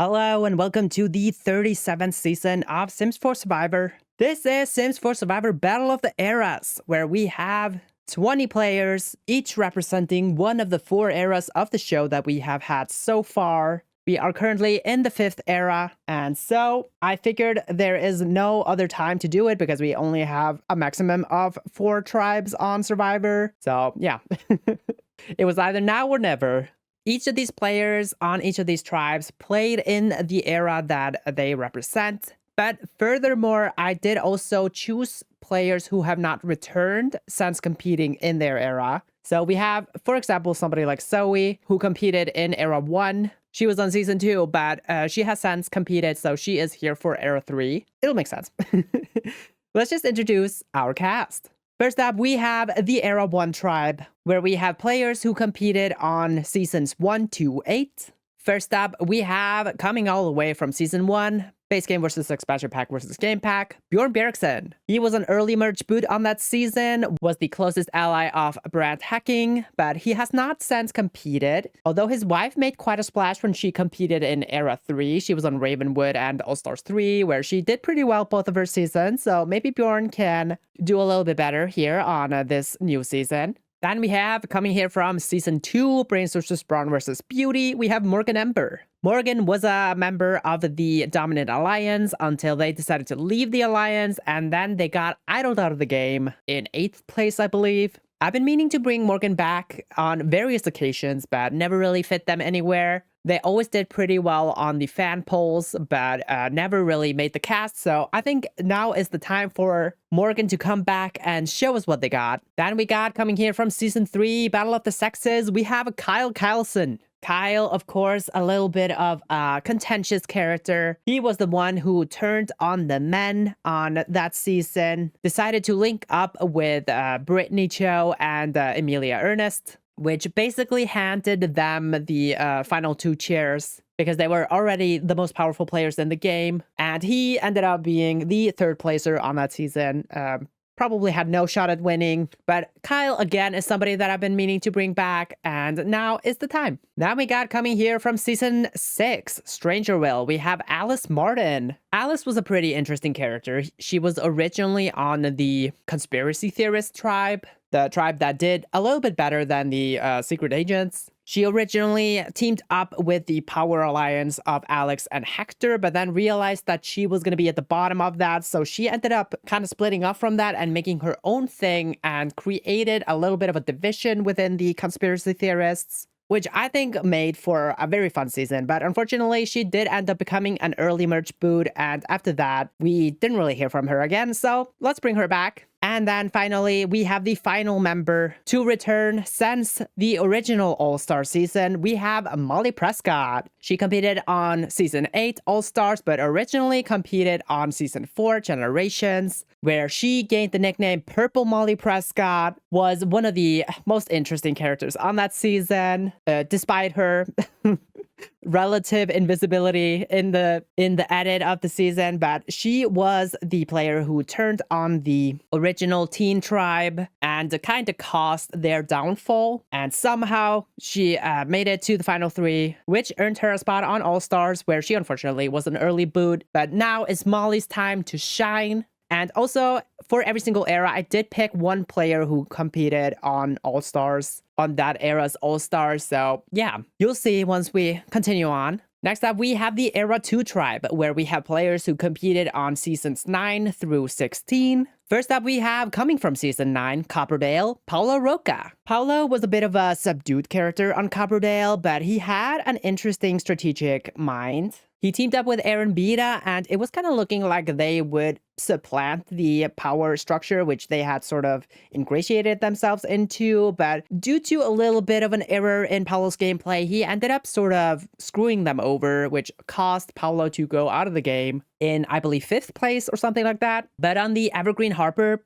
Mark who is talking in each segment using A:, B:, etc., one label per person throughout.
A: Hello and welcome to the 37th season of Sims 4 Survivor. This is Sims 4 Survivor Battle of the Eras, where we have 20 players, each representing one of the 4 eras of the show that we have had so far. We are currently in the 5th era, and so I figured there is no other time to do it because we only have a maximum of 4 tribes on Survivor. So yeah, it was either now or never. Each of these players on each of these tribes played in the era that they represent. But furthermore, I did also choose players who have not returned since competing in their era. So we have, for example, somebody like Zoe, who competed in Era 1. She was on Season 2, but she has since competed, so she is here for Era 3. It'll make sense. Let's just introduce our cast. First up, we have the Era 1 tribe, where we have players who competed on Seasons 1 to 8. First up, we have, coming all the way from Season 1, Base Game versus Expansion Pack versus Game Pack, Bjorn Bjergsen. He was an early merge boot on that season, was the closest ally of Brand Hacking, but he has not since competed. Although his wife made quite a splash when she competed in Era 3. She was on Ravenwood and All-Stars 3, where she did pretty well both of her seasons, so maybe Bjorn can do a little bit better here on this new season. Then we have, coming here from Season 2, Brains vs. Brawn vs. Beauty, we have Morgan Ember. Morgan was a member of the Dominant Alliance until they decided to leave the Alliance, and then they got idled out of the game in 8th place, I believe. I've been meaning to bring Morgan back on various occasions, but never really fit them anywhere. They always did pretty well on the fan polls, but never really made the cast, so I think now is the time for Morgan to come back and show us what they got. Then we got, coming here from Season 3, Battle of the Sexes, we have Kyle Kylson. Kyle, of course, a little bit of a contentious character. He was the one who turned on the men on that season, decided to link up with Brittany Cho and Emilia Ernest, which basically handed them the final 2 chairs because they were already the most powerful players in the game. And he ended up being the 3rd placer on that season. Probably had no shot at winning, but Kyle, again, is somebody that I've been meaning to bring back, and now is the time. Now we got, coming here from Season 6, Strangerville, we have Alice Martin. Alice was a pretty interesting character. She was originally on the Conspiracy Theorist tribe, the tribe that did a little bit better than the Secret Agents. She originally teamed up with the Power Alliance of Alex and Hector, but then realized that she was going to be at the bottom of that, so she ended up kind of splitting off from that and making her own thing and created a little bit of a division within the Conspiracy Theorists, which I think made for a very fun season. But unfortunately, she did end up becoming an early merge boot, and after that, we didn't really hear from her again, so let's bring her back. And then finally, we have the final member to return since the original All-Star season. We have Molly Prescott. She competed on Season 8 All-Stars, but originally competed on Season 4 Generations, where she gained the nickname Purple Molly Prescott, was one of the most interesting characters on that season, despite her relative invisibility in the edit of the season. But she was the player who turned on the original teen tribe and kind of caused their downfall, and somehow she made it to the final 3, which earned her a spot on All Stars, where she unfortunately was an early boot. But now is Molly's time to shine. And also, for every single era, I did pick one player who competed on All-Stars, on that era's All-Stars. So yeah, you'll see once we continue on. Next up, we have the Era 2 tribe, where we have players who competed on Seasons 9 through 16. First up, we have, coming from Season 9, Copperdale, Paulo Roca. Paulo was a bit of a subdued character on Copperdale, but he had an interesting strategic mind. He teamed up with Aaron Beta, and it was kind of looking like they would supplant the power structure, which they had sort of ingratiated themselves into. But due to a little bit of an error in Paulo's gameplay, he ended up sort of screwing them over, which caused Paulo to go out of the game in, I believe, 5th place or something like that. But on the Evergreen Harper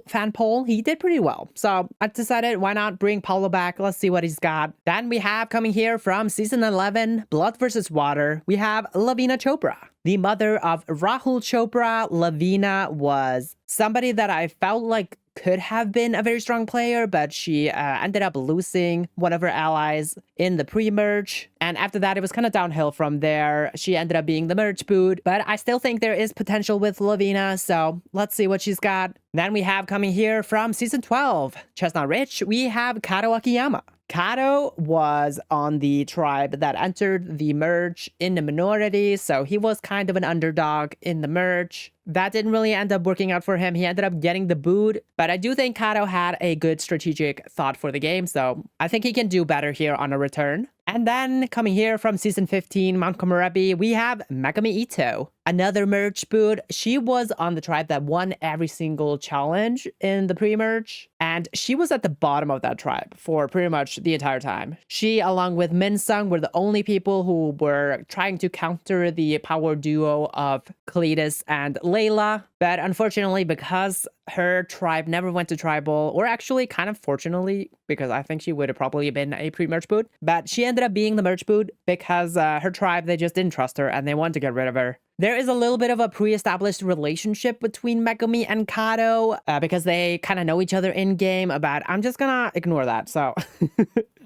A: fan poll, he did pretty well. So I decided, why not bring Paulo back? Let's see what he's got. Then we have, coming here from Season 11, Blood vs. Water, we have Lavina Chopra. The mother of Rahul Chopra, Lavina was somebody that I felt like could have been a very strong player, but she ended up losing one of her allies in the pre-merge. And after that, it was kind of downhill from there. She ended up being the merge boot, but I still think there is potential with Lavina, so let's see what she's got. Then we have coming here from Season 12, Chestnut Ridge, we have Kato Akiyama. Kato was on the tribe that entered the merge in the minority, so he was kind of an underdog in the merge. That didn't really end up working out for him. He ended up getting the boot, but I do think Kato had a good strategic thought for the game, so I think he can do better here on a return. And then coming here from Season 15, Mount Komorebi, we have Megami Ito, another merge boot. She was on the tribe that won every single challenge in the pre-merge, and she was at the bottom of that tribe for pretty much the entire time. She, along with Minsung, were the only people who were trying to counter the power duo of Cletus and Layla. But unfortunately, because her tribe never went to tribal, or actually kind of fortunately, because I think she would have probably been a pre-merge boot, but she ended up being the merge boot because her tribe, they just didn't trust her and they wanted to get rid of her. There is a little bit of a pre-established relationship between Megumi and Kato because they kind of know each other in-game, but I'm just gonna ignore that, so...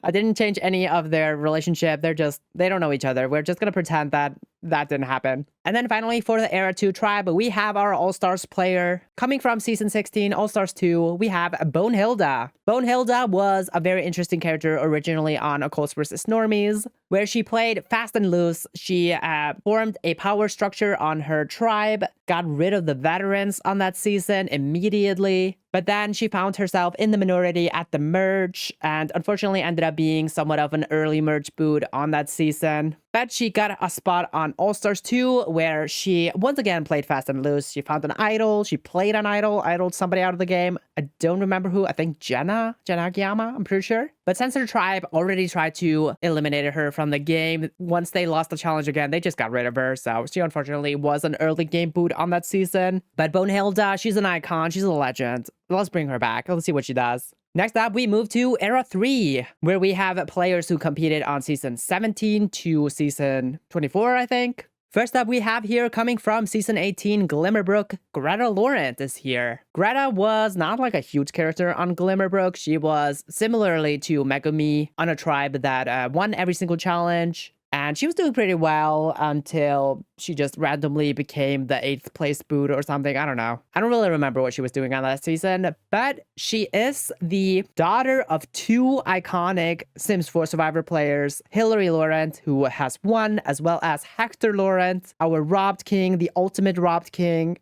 A: I didn't change any of their relationship. They don't know each other. We're just gonna pretend that that didn't happen. And then finally, for the Era 2 tribe, we have our All-Stars player. Coming from Season 16, All-Stars 2, we have Bonehilda. Bonehilda was a very interesting character originally on Occults vs. Normies, where she played fast and loose. She formed a power structure on her tribe, got rid of the veterans on that season immediately, but then she found herself in the minority at the merge, and unfortunately ended up being somewhat of an early merge boot on that season. But she got a spot on All-Stars 2, where she once again played fast and loose. She found an idol, she played an idol, idoled somebody out of the game. I don't remember who, I think Jenna Akiyama, I'm pretty sure. But since her tribe already tried to eliminate her from the game, once they lost the challenge again, they just got rid of her. So she unfortunately was an early game boot on that season. But Bonehilda, she's an icon, she's a legend. Let's bring her back, let's see what she does. Next up, we move to Era 3, where we have players who competed on Season 17 to Season 24, I think. First up, we have here coming from Season 18, Glimmerbrook, Greta Laurent is here. Greta was not like a huge character on Glimmerbrook. She was similarly to Megumi on a tribe that won every single challenge. And she was doing pretty well until she just randomly became the 8th place boot or something. I don't know. I don't really remember what she was doing on that season. But she is the daughter of 2 iconic Sims 4 Survivor players, Hilary Laurent, who has won, as well as Hector Laurent, our robbed king, the ultimate robbed king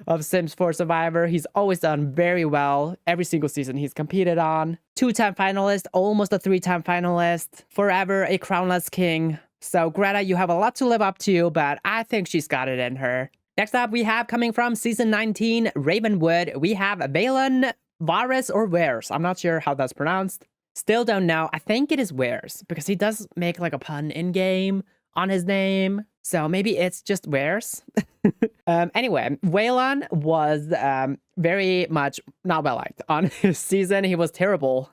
A: of Sims 4 Survivor. He's always done very well every single season he's competed on. 2-time finalist, almost a 3-time finalist, forever a crownless king. So Greta, you have a lot to live up to, but I think she's got it in her. Next up, we have coming from Season 19, Ravenwood, we have Valen Vares or Wares. I'm not sure how that's pronounced. Still don't know. I think it is Wares, because he does make like a pun in-game on his name. So maybe it's just Wares. Anyway, Waylon was very much not well liked on his season. He was terrible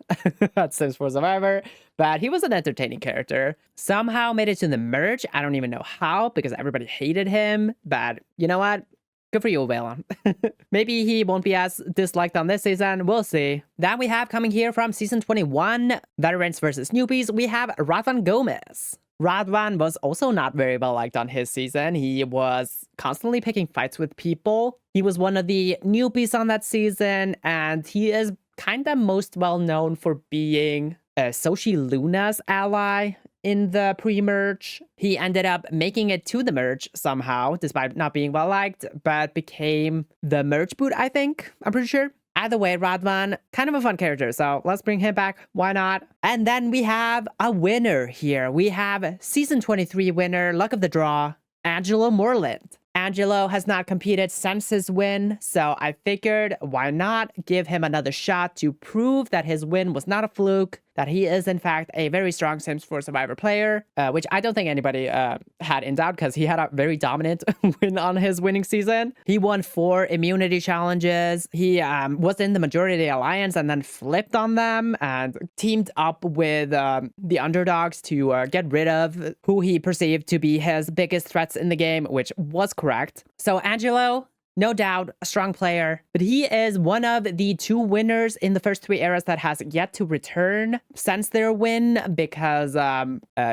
A: at Sims 4 Survivor, but he was an entertaining character. Somehow made it to the merge. I don't even know how, because everybody hated him. But you know what? Good for you, Waylon. Maybe he won't be as disliked on this season. We'll see. Then we have coming here from Season 21, Veterans versus Newbies, we have Radvan Gomez. Radvan was also not very well liked on his season. He was constantly picking fights with people. He was one of the newbies on that season, and he is kind of most well known for being Soshi Luna's ally in the pre-merge. He ended up making it to the merge somehow, despite not being well liked, but became the merge boot, I think. I'm pretty sure. Either way, Radvan, kind of a fun character, so let's bring him back. Why not? And then we have a winner here. We have Season 23 winner, Luck of the Draw, Angelo Moreland. Angelo has not competed since his win, so I figured why not give him another shot to prove that his win was not a fluke, that he is in fact a very strong Sims 4 Survivor player, which I don't think anybody had in doubt because he had a very dominant win on his winning season. He won 4 immunity challenges. He was in the Majority Alliance and then flipped on them and teamed up with the underdogs to get rid of who he perceived to be his biggest threats in the game, which was correct. So Angelo, no doubt a strong player, but he is one of the 2 winners in the first 3 eras that has yet to return since their win, because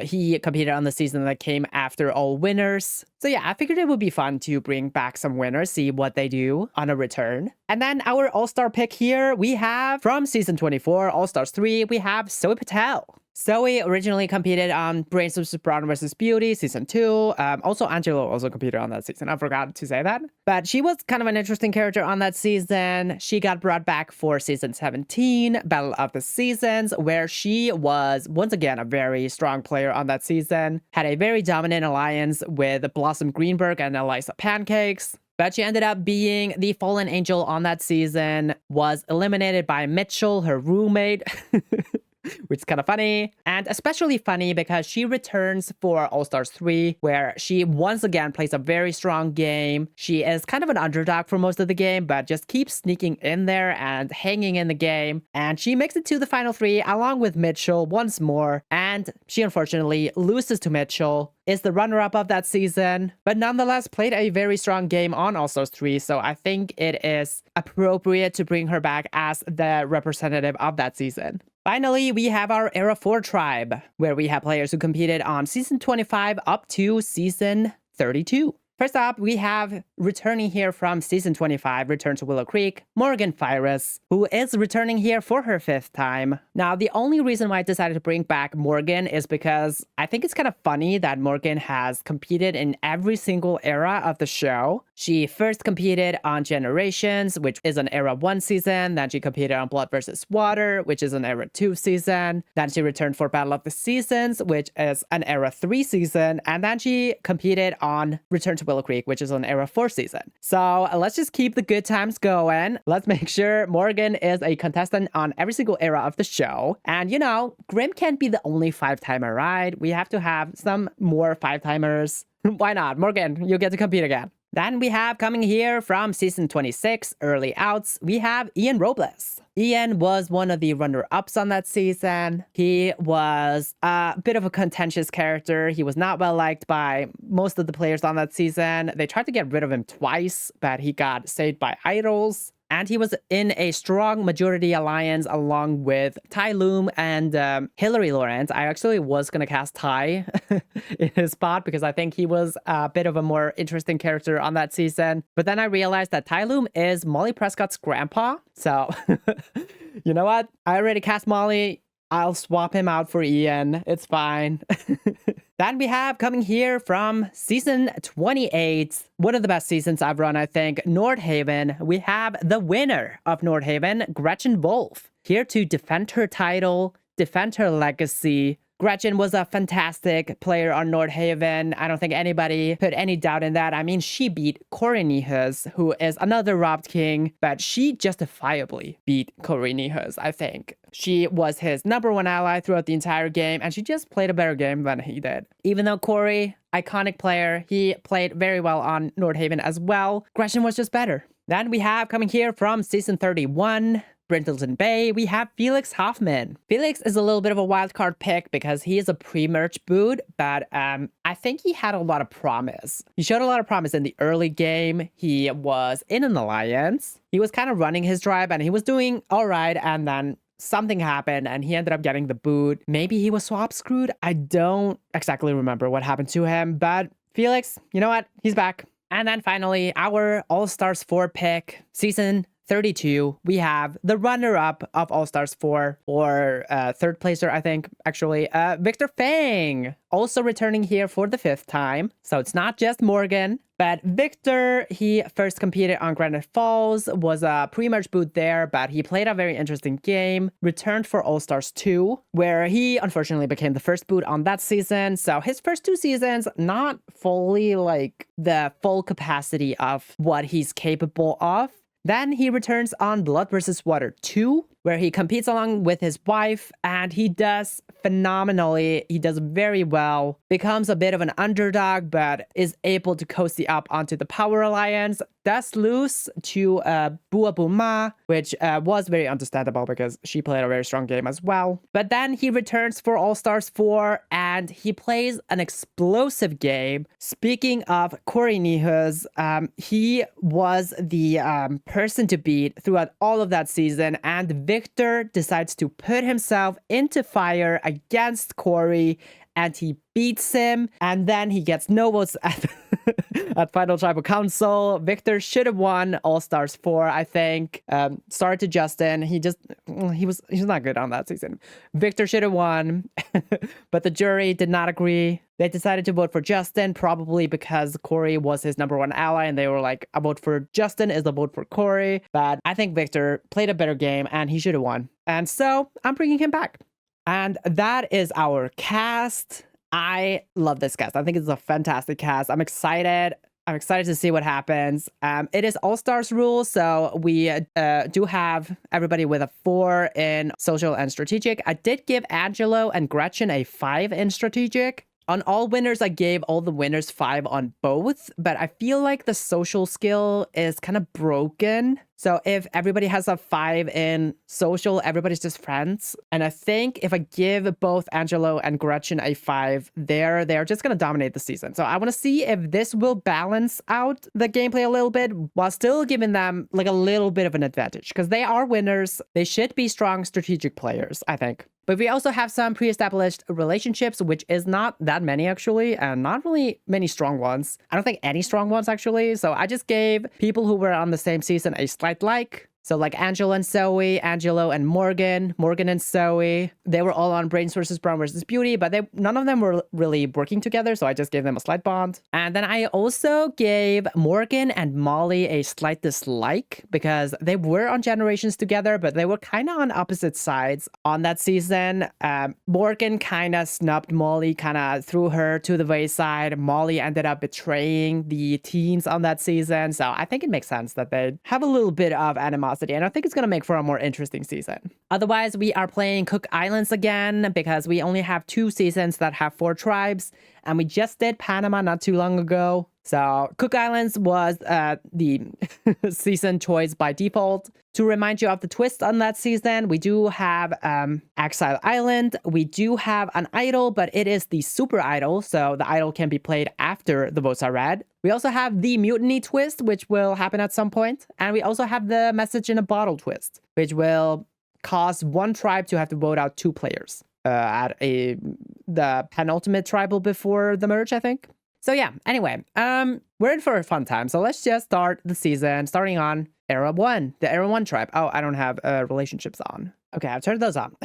A: he competed on the season that came after all winners. So yeah, I figured it would be fun to bring back some winners, see what they do on a return. And then our all-star pick here, we have from season 24, All-Stars 3, we have Zoe Patel. Zoe originally competed on Brains vs. Brawn vs. Beauty season 2. Also, Angelo also competed on that season. I forgot to say that. But she was kind of an interesting character on that season. She got brought back for season 17, Battle of the Seasons, where she was, once again, a very strong player on that season. Had a very dominant alliance with Blossom Greenberg and Eliza Pancakes. But she ended up being the fallen angel on that season, was eliminated by Mitchell, her roommate. Which is kind of funny, and especially funny because she returns for All-Stars 3, where she once again plays a very strong game. She is kind of an underdog for most of the game, but just keeps sneaking in there and hanging in the game, and she makes it to the final 3 along with Mitchell once more, and she unfortunately loses to Mitchell, is the runner-up of that season, but nonetheless played a very strong game on All-Stars 3, so I think it is appropriate to bring her back as the representative of that season. Finally, we have our Era 4 tribe, where we have players who competed on season 25 up to season 32. First up, we have returning here from season 25, Return to Willow Creek, Morgan Fyrus, who is returning here for her 5th time. Now, the only reason why I decided to bring back Morgan is because I think it's kind of funny that Morgan has competed in every single era of the show. She first competed on Generations, which is an Era 1 season. Then she competed on Blood vs. Water, which is an Era 2 season. Then she returned for Battle of the Seasons, which is an Era 3 season. And then she competed on Return to Willow Creek, which is an Era 4 season. So let's just keep the good times going. Let's make sure Morgan is a contestant on every single era of the show. And you know, Grim can't be the only 5-timer, right? We have to have some more 5-timers. Why not? Morgan, you get to compete again. Then we have coming here from season 26, early outs, we have Ian Robles. Ian was one of the runner-ups on that season. He was a bit of a contentious character. He was not well liked by most of the players on that season. They tried to get rid of him twice, but he got saved by idols. And he was in a strong majority alliance along with Ty Loom and Hillary Lawrence. I actually was going to cast Ty in his spot because I think he was a bit of a more interesting character on that season. But then I realized that Ty Loom is Molly Prescott's grandpa. So, you know what? I already cast Molly. I'll swap him out for Ian. It's fine. Then we have coming here from season 28, one of the best seasons I've run, I think, Nordhaven. We have the winner of Nordhaven, Gretchen Wolf, here to defend her title, defend her legacy. Gretchen was a fantastic player on Nordhaven. I don't think anybody put any doubt in that. I mean, she beat Corey Nihus, who is another Robbed King, but she justifiably beat Corey Nihus, I think. She was his #1 ally throughout the entire game, and she just played a better game than he did. Even though Corey, iconic player, he played very well on Nordhaven as well, Gretchen was just better. Then we have coming here from season 31, Brindleton Bay, we have Felix Hoffman. Felix is a little bit of a wild card pick because he is a pre-merge boot, but I think he had a lot of promise. He showed a lot of promise in the early game. He was in an alliance. He was kind of running his tribe and he was doing all right, and then something happened and he ended up getting the boot. Maybe he was swap screwed. I don't exactly remember what happened to him, but Felix, you know what? He's back. And then finally, our All-Stars 4 pick, season 32, we have the runner-up of All-Stars 4, or third placer, I think, actually, Victor Fang, also returning here for the 5th time. So it's not just Morgan, but Victor, he first competed on Granite Falls, was a pre-merge boot there, but he played a very interesting game, returned for All-Stars 2, where he unfortunately became the first boot on that season. So his first 2 seasons, not fully like the full capacity of what he's capable of. Then he returns on Blood vs. Water 2, where he competes along with his wife, and he does phenomenally. He does very well, becomes a bit of an underdog, but is able to coast the up onto the Power Alliance. Does lose to Bua Buma, which was very understandable because she played a very strong game as well. But then he returns for All-Stars 4 and he plays an explosive game. Speaking of Corey Nihus, he was the person to beat throughout all of that season, and Victor decides to put himself into fire against Corey, and he beats him, and then he gets no votes at Final Tribal Council. Victor should have won All-Stars 4, I think. Sorry to Justin. He's not good on that season. Victor should have won, but the jury did not agree. They decided to vote for Justin, probably because Corey was his #1 ally, and they were like, a vote for Justin is a vote for Corey. But I think Victor played a better game, and he should have won. And so I'm bringing him back. And that is our cast. I love this cast. I think it's a fantastic cast. I'm excited. I'm excited to see what happens. It is All-Stars rules, so we do have everybody with a 4 in social and strategic. I did give Angelo and Gretchen a 5 in strategic. On all winners, I gave all the winners 5 on both, but I feel like the social skill is kind of broken. So if everybody has a 5 in social, everybody's just friends. And I think if I give both Angelo and Gretchen a 5, they're just going to dominate the season. So I want to see if this will balance out the gameplay a little bit while still giving them like a little bit of an advantage, because they are winners. They should be strong strategic players, I think. But we also have some pre-established relationships, which is not that many actually, and not really many strong ones. I don't think any strong ones actually. So I just gave people who were on the same season a slight like. So like Angelo and Zoe, Angelo and Morgan, Morgan and Zoe. They were all on Brains versus Brown versus Beauty, but none of them were really working together, so I just gave them a slight bond. And then I also gave Morgan and Molly a slight dislike because they were on Generations together, but they were kind of on opposite sides on that season. Morgan kind of snubbed Molly, kind of threw her to the wayside. Molly ended up betraying the teens on that season, so I think it makes sense that they have a little bit of animosity. And I think it's going to make for a more interesting season. Otherwise, we are playing Cook Islands again because we only have 2 seasons that have 4 tribes. And we just did Panama not too long ago. So Cook Islands was the season choice by default. To remind you of the twist on that season, we do have Exile Island. We do have an idol, but it is the super idol. So the idol can be played after the votes are read. We also have the mutiny twist, which will happen at some point. And we also have the message in a bottle twist, which will cause one tribe to have to vote out 2 players at the penultimate tribal before the merge, I think. So yeah, anyway, we're in for a fun time. So let's just start the season, starting on Era 1, the Era 1 tribe. Oh, I don't have relationships on. Okay, I've turned those on.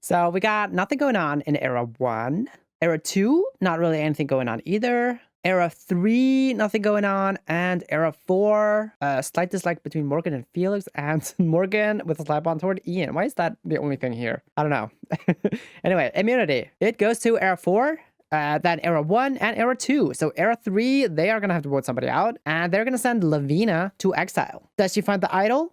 A: So we got nothing going on in Era 1. Era 2, not really anything going on either. Era 3, nothing going on. And Era 4, slight dislike between Morgan and Felix, and Morgan with a slap on toward Ian. Why is that the only thing here? I don't know. Anyway, immunity. It goes to Era 4. Then Era 1 and Era 2. So Era 3, they are going to have to vote somebody out. And they're going to send Lavina to exile. Does she find the idol?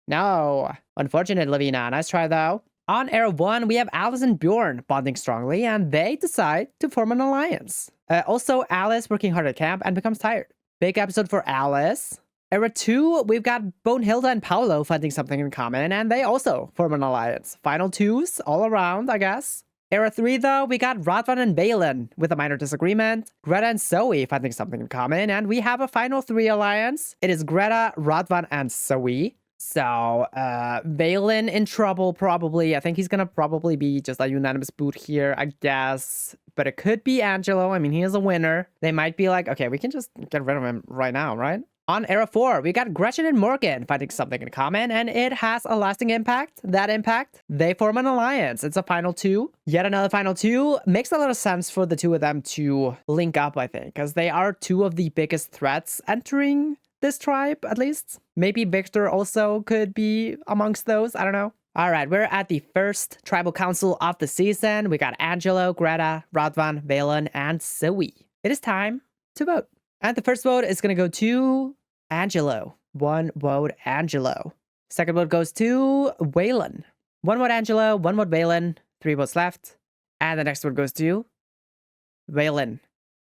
A: No. Unfortunate, Lavina. Nice try, though. On Era 1, we have Alice and Bjorn bonding strongly, and they decide to form an alliance. Also, Alice working hard at camp and becomes tired. Big episode for Alice. Era 2, we've got Bonehilda and Paolo finding something in common, and they also form an alliance. Final 2s all around, I guess. Era 3, though, we got Radvan and Balin with a minor disagreement. Greta and Zoe finding something in common, and we have a final 3 alliance. It is Greta, Radvan, and Zoe. So, Balin in trouble, probably. I think he's gonna probably be just a unanimous boot here, I guess. But it could be Angelo. I mean, he is a winner. They might be like, okay, we can just get rid of him right now, right? On Era 4, we got Gretchen and Morgan finding something in common, and it has a lasting impact. That impact, they form an alliance. It's a final 2. Yet another final 2. Makes a lot of sense for the 2 of them to link up, I think, because they are 2 of the biggest threats entering this tribe, at least. Maybe Victor also could be amongst those. I don't know. All right, we're at the first tribal council of the season. We got Angelo, Greta, Radvan, Balin, and Zoe. It is time to vote. And the first vote is going to go to Angelo. 1 vote, Angelo. Second vote goes to Waylon. 1 vote Angelo, 1 vote Waylon, 3 votes left. And the next vote goes to Waylon.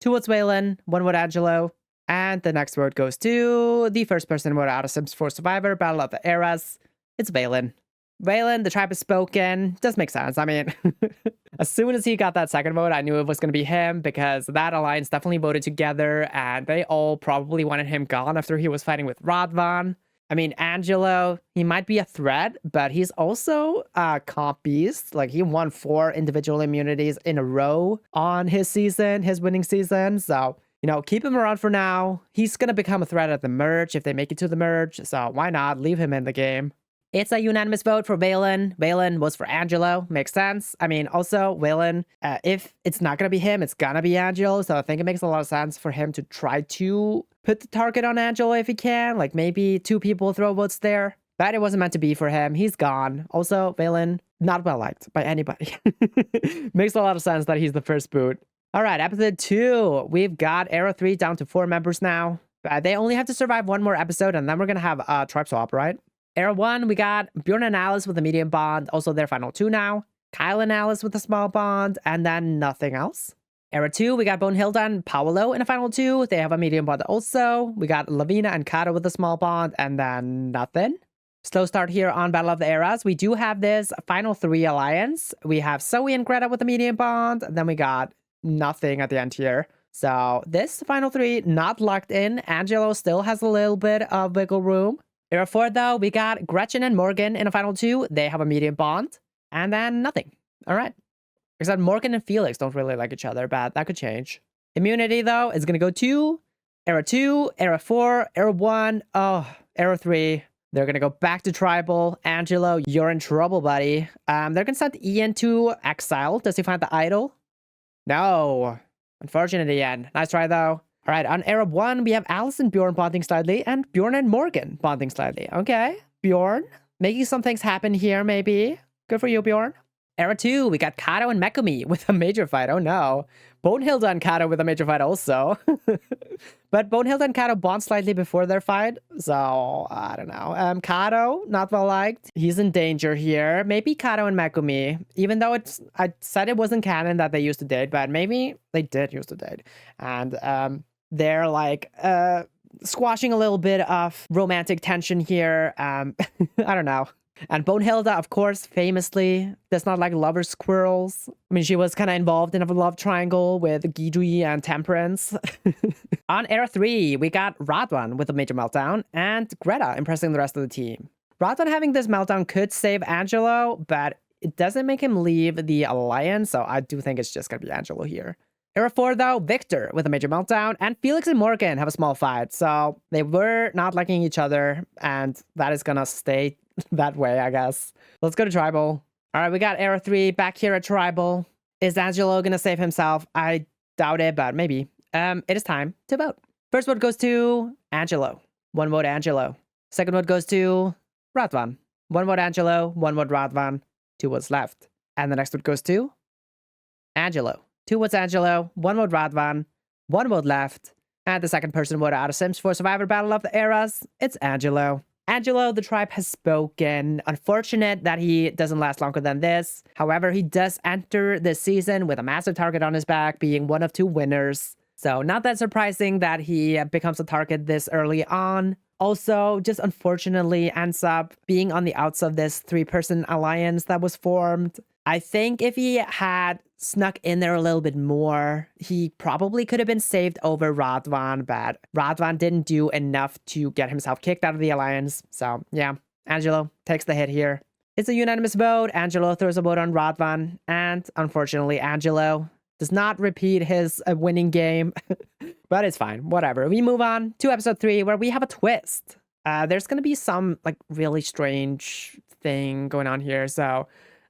A: 2 votes Waylon, 1 vote Angelo. And the next vote goes to the first person voted out of Sims 4 Survivor, Battle of the Eras. It's Waylon. Waylon, the tribe has spoken. Does make sense. I mean, as soon as he got that second vote, I knew it was going to be him because that alliance definitely voted together and they all probably wanted him gone after he was fighting with Radvan. I mean, Angelo, he might be a threat, but he's also a comp beast. Like, he won 4 individual immunities in a row on his season, his winning season. So, you know, keep him around for now. He's going to become a threat at the merge if they make it to the merge. So why not leave him in the game? It's a unanimous vote for Waylon. Waylon was for Angelo. Makes sense. I mean, also, Waylon, if it's not going to be him, it's going to be Angelo. So I think it makes a lot of sense for him to try to put the target on Angelo if he can. Like, maybe 2 people throw votes there. But it wasn't meant to be for him. He's gone. Also, Waylon, not well liked by anybody. Makes a lot of sense that he's the first boot. All right, episode 2. We've got Era 3 down to 4 members now. They only have to survive 1 more episode, and then we're going to have a tribe swap, right? Era 1, we got Bjorn and Alice with a medium bond. Also, their final 2 now. Kyle and Alice with a small bond, and then nothing else. Era 2, we got Bonehilda and Paolo in a final 2. They have a medium bond also. We got Lavina and Kato with a small bond, and then nothing. Slow start here on Battle of the Eras. We do have this final 3 alliance. We have Zoe and Greta with a medium bond, and then we got nothing at the end here. So this final 3, not locked in. Angelo still has a little bit of wiggle room. Era 4, though, we got Gretchen and Morgan in a final 2. They have a medium bond. And then nothing. All right. Except Morgan and Felix don't really like each other, but that could change. Immunity, though, is going to go to Era 2, Era 4, Era 1, Era 3. They're going to go back to Tribal. Angelo, you're in trouble, buddy. They're going to send Ian to exile. Does he find the idol? No. Unfortunate, Ian. Nice try, though. All right, on Era 1, we have Alice and Bjorn bonding slightly, and Bjorn and Morgan bonding slightly. Okay, Bjorn, making some things happen here, maybe. Good for you, Bjorn. Era 2, we got Kato and Megumi with a major fight. Oh, no. Bonehilda and Kato with a major fight also. But Bonehilda and Kato bond slightly before their fight, so I don't know. Kato, not well liked. He's in danger here. Maybe Kato and Megumi, even though I said it wasn't canon that they used to date, but maybe they did used to date. And they're like squashing a little bit of romantic tension here. I don't know. And Bonehilda, of course, famously does not like lover squirrels. I mean, she was kind of involved in a love triangle with Gidui and Temperance. On Era 3, we got Radwan with a major meltdown and Greta impressing the rest of the team. Radwan having this meltdown could save Angelo, but it doesn't make him leave the alliance, so I do think it's just going to be Angelo here. Era 4, though, Victor with a major meltdown, and Felix and Morgan have a small fight, so they were not liking each other, and that is going to stay that way, I guess. Let's go to Tribal. All right, we got Era 3 back here at Tribal. Is Angelo going to save himself? I doubt it, but maybe. It is time to vote. First vote goes to Angelo. 1 vote Angelo. Second vote goes to Radvan. 1 vote Angelo, 1 vote Radvan. 2 votes left. And the next vote goes to Angelo. 2 votes Angelo, 1 vote Radvan, 1 vote left. And the second person voted out of Sims 4 Survivor Battle of the Eras, it's Angelo. Angelo, the tribe has spoken. Unfortunate that he doesn't last longer than this. However, he does enter this season with a massive target on his back, being one of 2 winners. So not that surprising that he becomes a target this early on. Also, just unfortunately ends up being on the outs of this 3-person alliance that was formed. I think if he had snuck in there a little bit more, he probably could have been saved over Radvan, but Radvan didn't do enough to get himself kicked out of the alliance. So yeah, Angelo takes the hit here. It's a unanimous vote. Angelo throws a vote on Radvan, and unfortunately, Angelo does not repeat his winning game, but it's fine. Whatever. We move on to episode 3, where we have a twist. There's going to be some like really strange thing going on here, so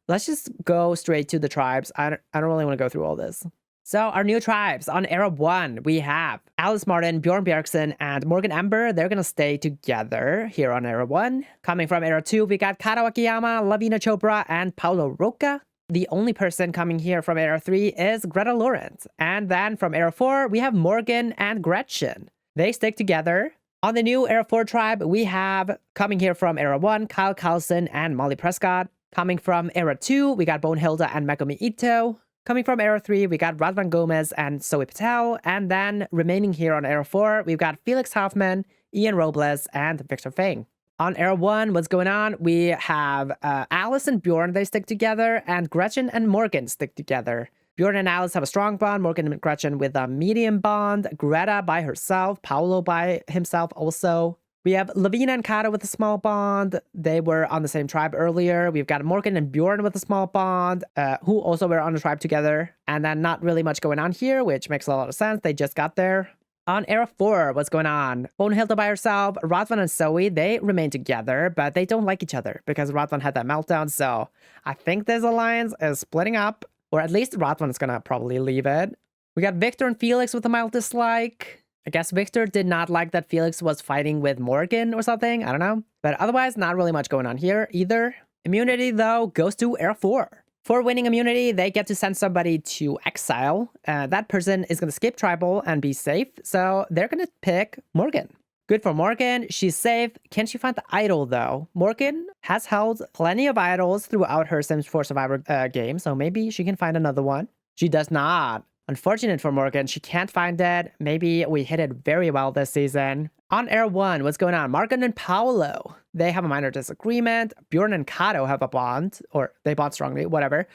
A: let's just go straight to the tribes. I don't really want to go through all this. So our new tribes on Era 1, we have Alice Martin, Bjorn Bjergsen, and Morgan Ember. They're going to stay together here on Era 1. Coming from Era 2, we got Kato Akiyama, Lavina Chopra, and Paulo Roca. The only person coming here from Era 3 is Greta Laurent. And then from Era 4, we have Morgan and Gretchen. They stick together. On the new Era 4 tribe, we have coming here from Era 1, Kyle Carlson and Molly Prescott. Coming from Era 2, we got Bonehilda and Megumi Ito. Coming from Era 3, we got Radvan Gomez and Zoe Patel. And then remaining here on Era 4, we've got Felix Hoffman, Ian Robles, and Victor Fang. On Era 1, what's going on? We have Alice and Bjorn, they stick together, and Gretchen and Morgan stick together. Bjorn and Alice have a strong bond, Morgan and Gretchen with a medium bond, Greta by herself, Paolo by himself also. We have Lavina and Kato with a small bond. They were on the same tribe earlier. We've got Morgan and Bjorn with a small bond, who also were on the tribe together. And then not really much going on here, which makes a lot of sense. They just got there. On Era 4, what's going on? Bonehilda by herself, Radvan and Zoe, they remain together, but they don't like each other because Radvan had that meltdown. So I think this alliance is splitting up, or at least Radvan is gonna probably leave it. We got Victor and Felix with a mild dislike. I guess Victor did not like that Felix was fighting with Morgan or something. I don't know. But otherwise, not really much going on here either. Immunity, though, goes to Era 4. For winning immunity, they get to send somebody to exile. That person is going to skip tribal and be safe. So they're going to pick Morgan. Good for Morgan. She's safe. Can she find the idol, though? Morgan has held plenty of idols throughout her Sims 4 Survivor game. So maybe she can find another one. She does not. Unfortunate for Morgan, she can't find it. Maybe we hit it very well this season. On Era 1, what's going on? Morgan and Paolo, they have a minor disagreement. Bjorn and Kato have a bond, or they bond strongly, whatever.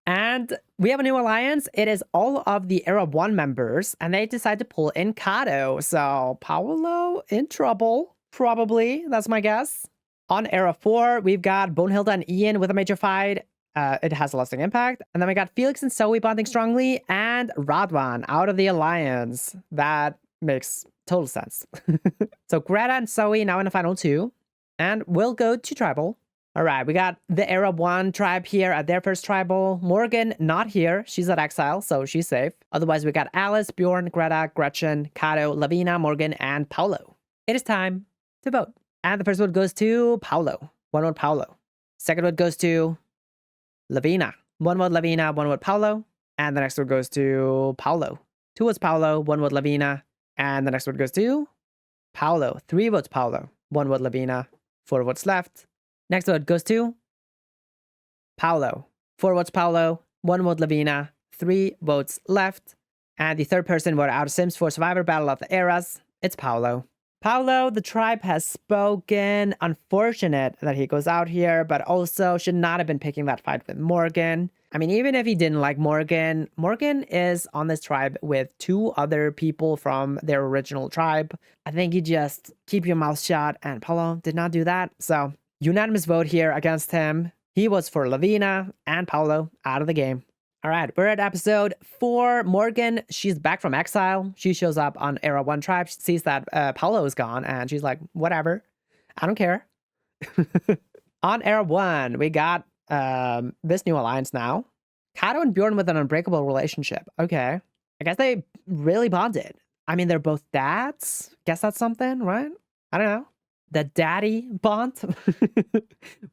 A: And we have a new alliance. It is all of the Era 1 members, and they decide to pull in Kato. So Paolo in trouble, probably. That's my guess. On Era 4, we've got Bonehilda and Ian with a major fight. It has a lasting impact. And then we got Felix and Zoe bonding strongly, and Radvan out of the alliance. That makes total sense. So Greta and Zoe now in the final 2. And we'll go to tribal. All right, we got the Era 1 tribe here at their first tribal. Morgan not here. She's at exile, so she's safe. Otherwise, we got Alice, Bjorn, Greta, Gretchen, Kato, Lavina, Morgan, and Paolo. It is time to vote. And the first vote goes to Paolo. One vote Paolo. Second vote goes to Lavina. One vote Lavina, one vote Paolo. And the next vote goes to Paolo. 2 votes Paolo, 1 vote Lavina. And the next vote goes to Paolo. 3 votes Paolo, 1 vote Lavina. 4 votes left. Next vote goes to Paolo. 4 votes Paolo, 1 vote Lavina. 3 votes left. And the third person voted out of Sims 4 Survivor Battle of the Eras. It's Paolo. Paolo, the tribe has spoken. Unfortunate that he goes out here, but also should not have been picking that fight with Morgan. I mean, even if he didn't like Morgan, Morgan is on this tribe with 2 other people from their original tribe. I think you just keep your mouth shut, and Paolo did not do that. So, unanimous vote here against him. He was for Lavina and Paolo out of the game. All right, we're at episode 4. Morgan, she's back from exile. She shows up on Era 1 tribe. She sees that Paolo is gone, and she's like, whatever. I don't care. On Era 1, we got this new alliance now. Kato and Bjorn with an unbreakable relationship. Okay. I guess they really bonded. I mean, they're both dads. Guess that's something, right? I don't know. The daddy bond.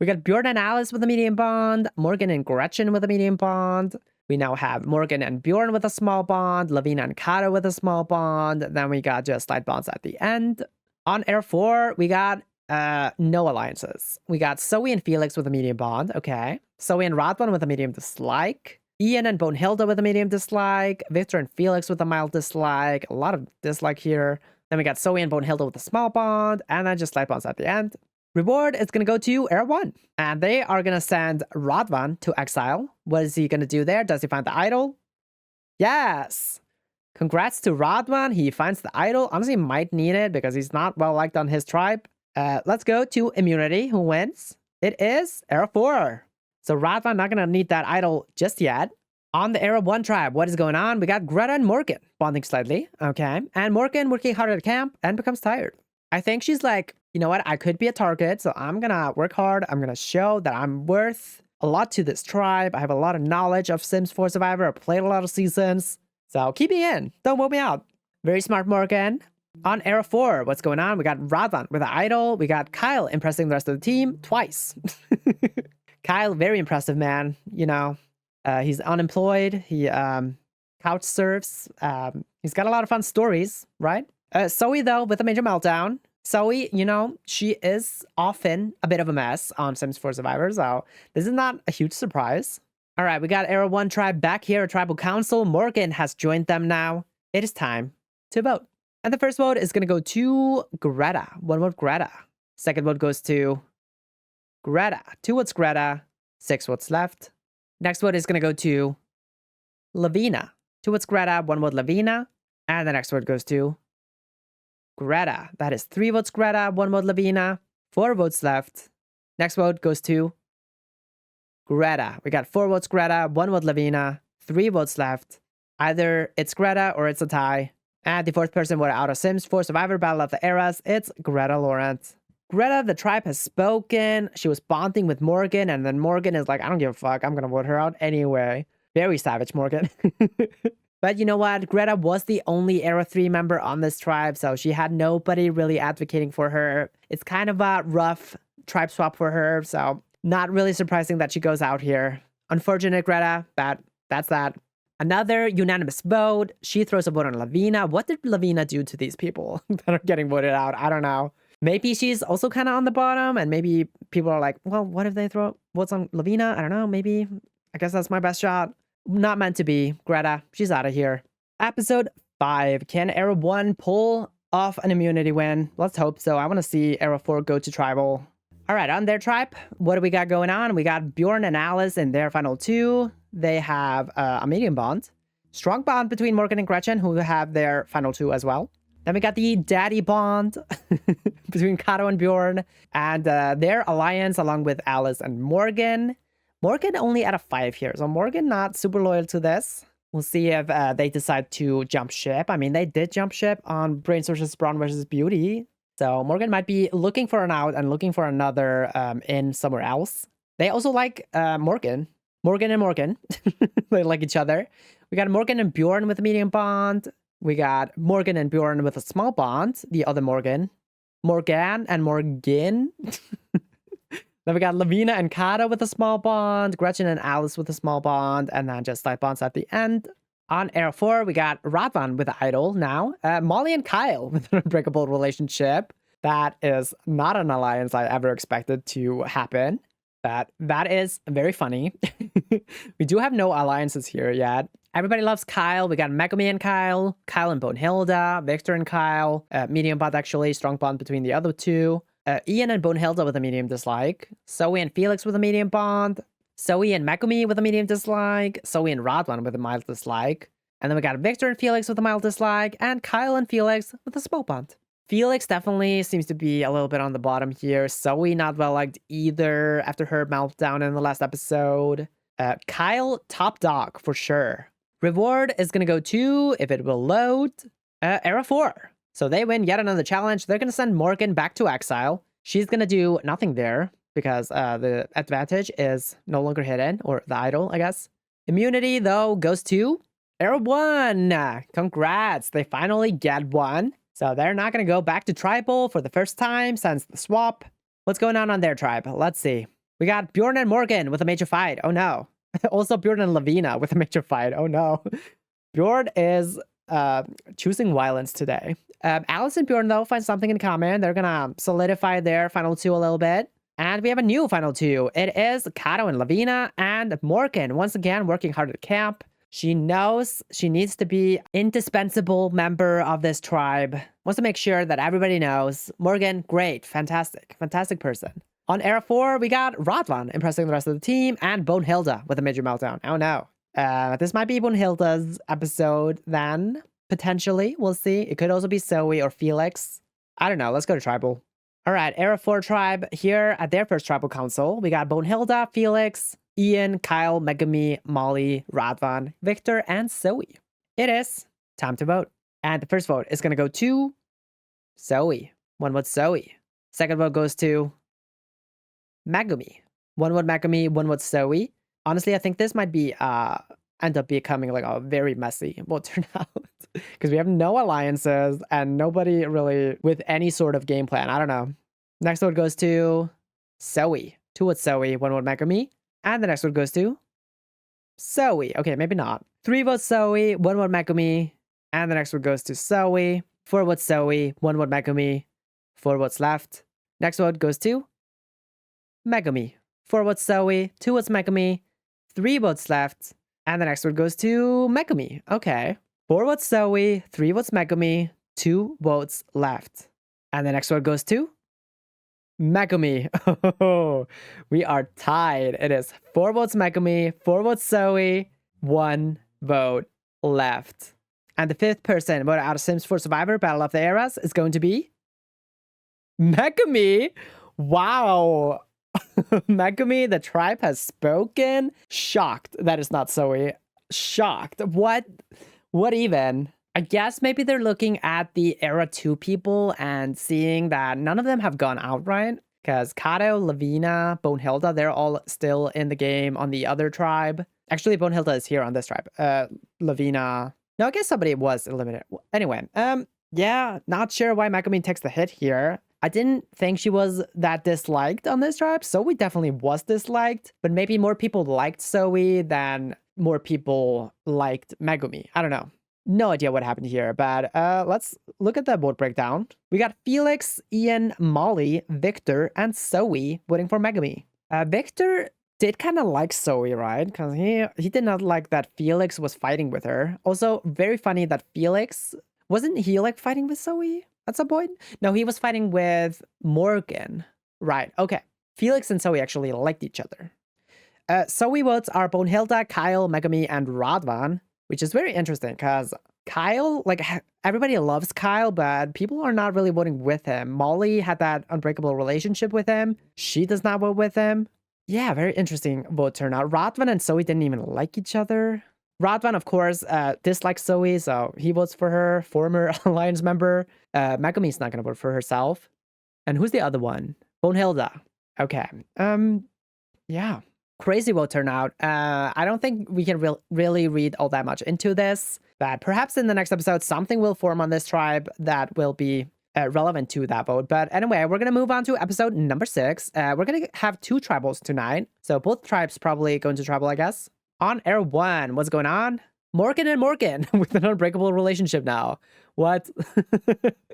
A: We got Bjorn and Alice with a medium bond. Morgan and Gretchen with a medium bond. We now have Morgan and Bjorn with a small bond. Lavina and Kato with a small bond. Then we got just light bonds at the end. On Era 4, we got no alliances. We got Zoe and Felix with a medium bond. Okay. Zoe and Radvan with a medium dislike. Ian and Bonehilda with a medium dislike. Victor and Felix with a mild dislike. A lot of dislike here. Then we got Zoe and Bonehilda with a small bond. And then just light bonds at the end. Reward is going to go to Era 1. And they are going to send Radvan to exile. What is he going to do there? Does he find the idol? Yes! Congrats to Radvan. He finds the idol. Honestly, he might need it because he's not well liked on his tribe. Let's go to immunity. Who wins? It is Era 4. So Radvan not going to need that idol just yet. On the Era 1 tribe, what is going on? We got Greta and Morgan bonding slightly. Okay. And Morgan working hard at camp and becomes tired. I think she's like, you know what? I could be a target, so I'm going to work hard. I'm going to show that I'm worth a lot to this tribe. I have a lot of knowledge of Sims 4 Survivor. I've played a lot of seasons. So keep me in. Don't vote me out. Very smart, Morgan. On Era 4, what's going on? We got Radvan with an idol. We got Kyle impressing the rest of the team twice. Kyle, very impressive, man. You know, he's unemployed. He couch surfs. He's got a lot of fun stories, right? Zoe, though, with a major meltdown. Zoe, you know, she is often a bit of a mess on Sims 4 Survivor, so this is not a huge surprise. All right, we got Era 1 tribe back here at Tribal Council. Morgan has joined them now. It is time to vote. And the first vote is going to go to Greta. One vote, Greta. Second vote goes to Greta. 2 votes, Greta. 6 votes left. Next vote is going to go to Lavina. 2 votes, Greta. 1 vote, Lavina. And the next vote goes to Greta. That is 3 votes, Greta. 1 vote, Lavina. 4 votes left. Next vote goes to Greta. We got 4 votes, Greta. 1 vote, Lavina. 3 votes left. Either it's Greta or it's a tie. And the fourth person voted out of Sims 4 Survivor Battle of the Eras. It's Greta Lawrence. Greta, the tribe, has spoken. She was bonding with Morgan, and then Morgan is like, I don't give a fuck. I'm going to vote her out anyway. Very savage, Morgan. But you know what? Greta was the only Era 3 member on this tribe, so she had nobody really advocating for her. It's kind of a rough tribe swap for her, so not really surprising that she goes out here. Unfortunate, Greta, but that's that. Another unanimous vote. She throws a vote on Lavina. What did Lavina do to these people that are getting voted out? I don't know. Maybe she's also kind of on the bottom, and maybe people are like, well, what if they throw votes on Lavina? I don't know. Maybe. I guess that's my best shot. Not meant to be. Greta, she's out of here. Episode 5. Can Era 1 pull off an immunity win? Let's hope so. I want to see Era 4 go to tribal. All right, on their tribe, what do we got going on? We got Bjorn and Alice in their final 2. They have a medium bond. Strong bond between Morgan and Gretchen, who have their final 2 as well. Then we got the daddy bond between Kato and Bjorn. And their alliance along with Alice and Morgan. Morgan only at a 5 here, so Morgan not super loyal to this. We'll see if they decide to jump ship. I mean, they did jump ship on Brains versus Brawn versus Beauty. So Morgan might be looking for an out and looking for another in somewhere else. They also like Morgan. Morgan and Morgan. They like each other. We got Morgan and Bjorn with a medium bond. We got Morgan and Bjorn with a small bond. The other Morgan. Morgan and Morgan. Then we got Lavina and Kato with a small bond. Gretchen and Alice with a small bond. And then just slight bonds at the end. On Era 4, we got Radvan with Idol now. Molly and Kyle with an unbreakable relationship. That is not an alliance I ever expected to happen. But that is very funny. We do have no alliances here yet. Everybody loves Kyle. We got Megumi and Kyle. Kyle and Bonehilda. Victor and Kyle. Medium bond, actually. Strong bond between the other 2. Ian and Bonehilda with a medium dislike. Zoe and Felix with a medium bond. Zoe and Megumi with a medium dislike. Zoe and Radwan with a mild dislike. And then we got Victor and Felix with a mild dislike. And Kyle and Felix with a small bond. Felix definitely seems to be a little bit on the bottom here. Zoe not well liked either after her meltdown in the last episode. Kyle, top dog for sure. Reward is going to go to, if it will load, Era 4. So they win yet another challenge. They're going to send Morgan back to exile. She's going to do nothing there because the advantage is no longer hidden, or the idol, I guess. Immunity, though, goes to Era 1. Congrats. They finally get one. So they're not going to go back to tribal for the first time since the swap. What's going on their tribe? Let's see. We got Bjorn and Morgan with a major fight. Oh, no. Also Bjorn and Lavina with a major fight. Oh, no. Bjorn is choosing violence today. Alice and Bjorn, though, find something in common. They're going to solidify their final 2 a little bit. And we have a new final 2. It is Kato and Lavina and Morgan, once again, working hard at camp. She knows she needs to be indispensable member of this tribe. Wants to make sure that everybody knows. Morgan, great, fantastic person. On Era 4, we got Radvan impressing the rest of the team and Bonehilda with a major meltdown. Oh no. This might be Bonehilda's episode then, potentially. We'll see. It could also be Zoe or Felix. I don't know. Let's go to tribal. All right, Era 4 tribe here at their first tribal council. We got Bonehilda, Felix, Ian, Kyle, Megumi, Molly, Radvan, Victor, and Zoe. It is time to vote. And the first vote is going to go to Zoe. 1 vote Zoe. Second vote goes to Megumi. 1 vote Megumi, 1 vote Zoe. Honestly, I think this might be end up becoming like a very messy vote turnout. Because we have no alliances and nobody really with any sort of game plan. I don't know. Next vote goes to Zoe. 2 votes Zoe, 1 vote Megumi. And the next one goes to Zoe. Okay, maybe not. 3 votes Zoe, 1 vote Megumi. And the next one goes to Zoe. 4 votes Zoe, 1 vote Megumi, 4 votes left. Next vote goes to Megumi. 4 votes Zoe, 2 votes Megumi, 3 votes left. And the next vote goes to Megumi. Okay. 4 votes Zoe, 3 votes Megumi, 2 votes left. And the next vote goes to Megumi. Oh, we are tied. It is 4 votes Megumi, 4 votes Zoe, 1 vote left. And the 5th person voted out of Sims 4 Survivor Battle of the Eras is going to be Megumi. Wow. Megumi, the tribe has spoken. Shocked that is not Zoe. Shocked. What even? I guess maybe they're looking at the Era 2 people and seeing that none of them have gone out, right? Because Kato, Lavina, Bonehilda, they're all still in the game on the other tribe. Actually, Bonehilda is here on this tribe. Lavina. No, I guess somebody was eliminated. Anyway, yeah, not sure why Megumi takes the hit here. I didn't think she was that disliked on this tribe. Zoe definitely was disliked, but maybe more people liked Zoe than more people liked Megumi. I don't know. No idea what happened here, but let's look at the vote breakdown. We got Felix, Ian, Molly, Victor, and Zoe voting for Megumi. Victor did kind of like Zoe, right? Because he did not like that Felix was fighting with her. Also, very funny that Felix, wasn't he like fighting with Zoe at some point? No, he was fighting with Morgan. Right, okay. Felix and Zoe actually liked each other. Zoe votes are Bonehilda, Kyle, Megumi, and Radvan, which is very interesting because Kyle, like everybody loves Kyle, but people are not really voting with him. Molly had that unbreakable relationship with him. She does not vote with him. Yeah, very interesting vote turnout. Radvan and Zoe didn't even like each other. Radvan, of course, dislikes Zoe, so he votes for her, former Alliance member. Megumi's not going to vote for herself. And who's the other one? Bonehilda. Okay. Yeah. Crazy vote turnout. I don't think we can really read all that much into this, but perhaps in the next episode, something will form on this tribe that will be relevant to that vote. But anyway, we're going to move on to episode number 6. We're going to have 2 tribals tonight. So both tribes probably going to tribal, I guess. On air 1, what's going on? Morgan and Morgan with an unbreakable relationship now. What?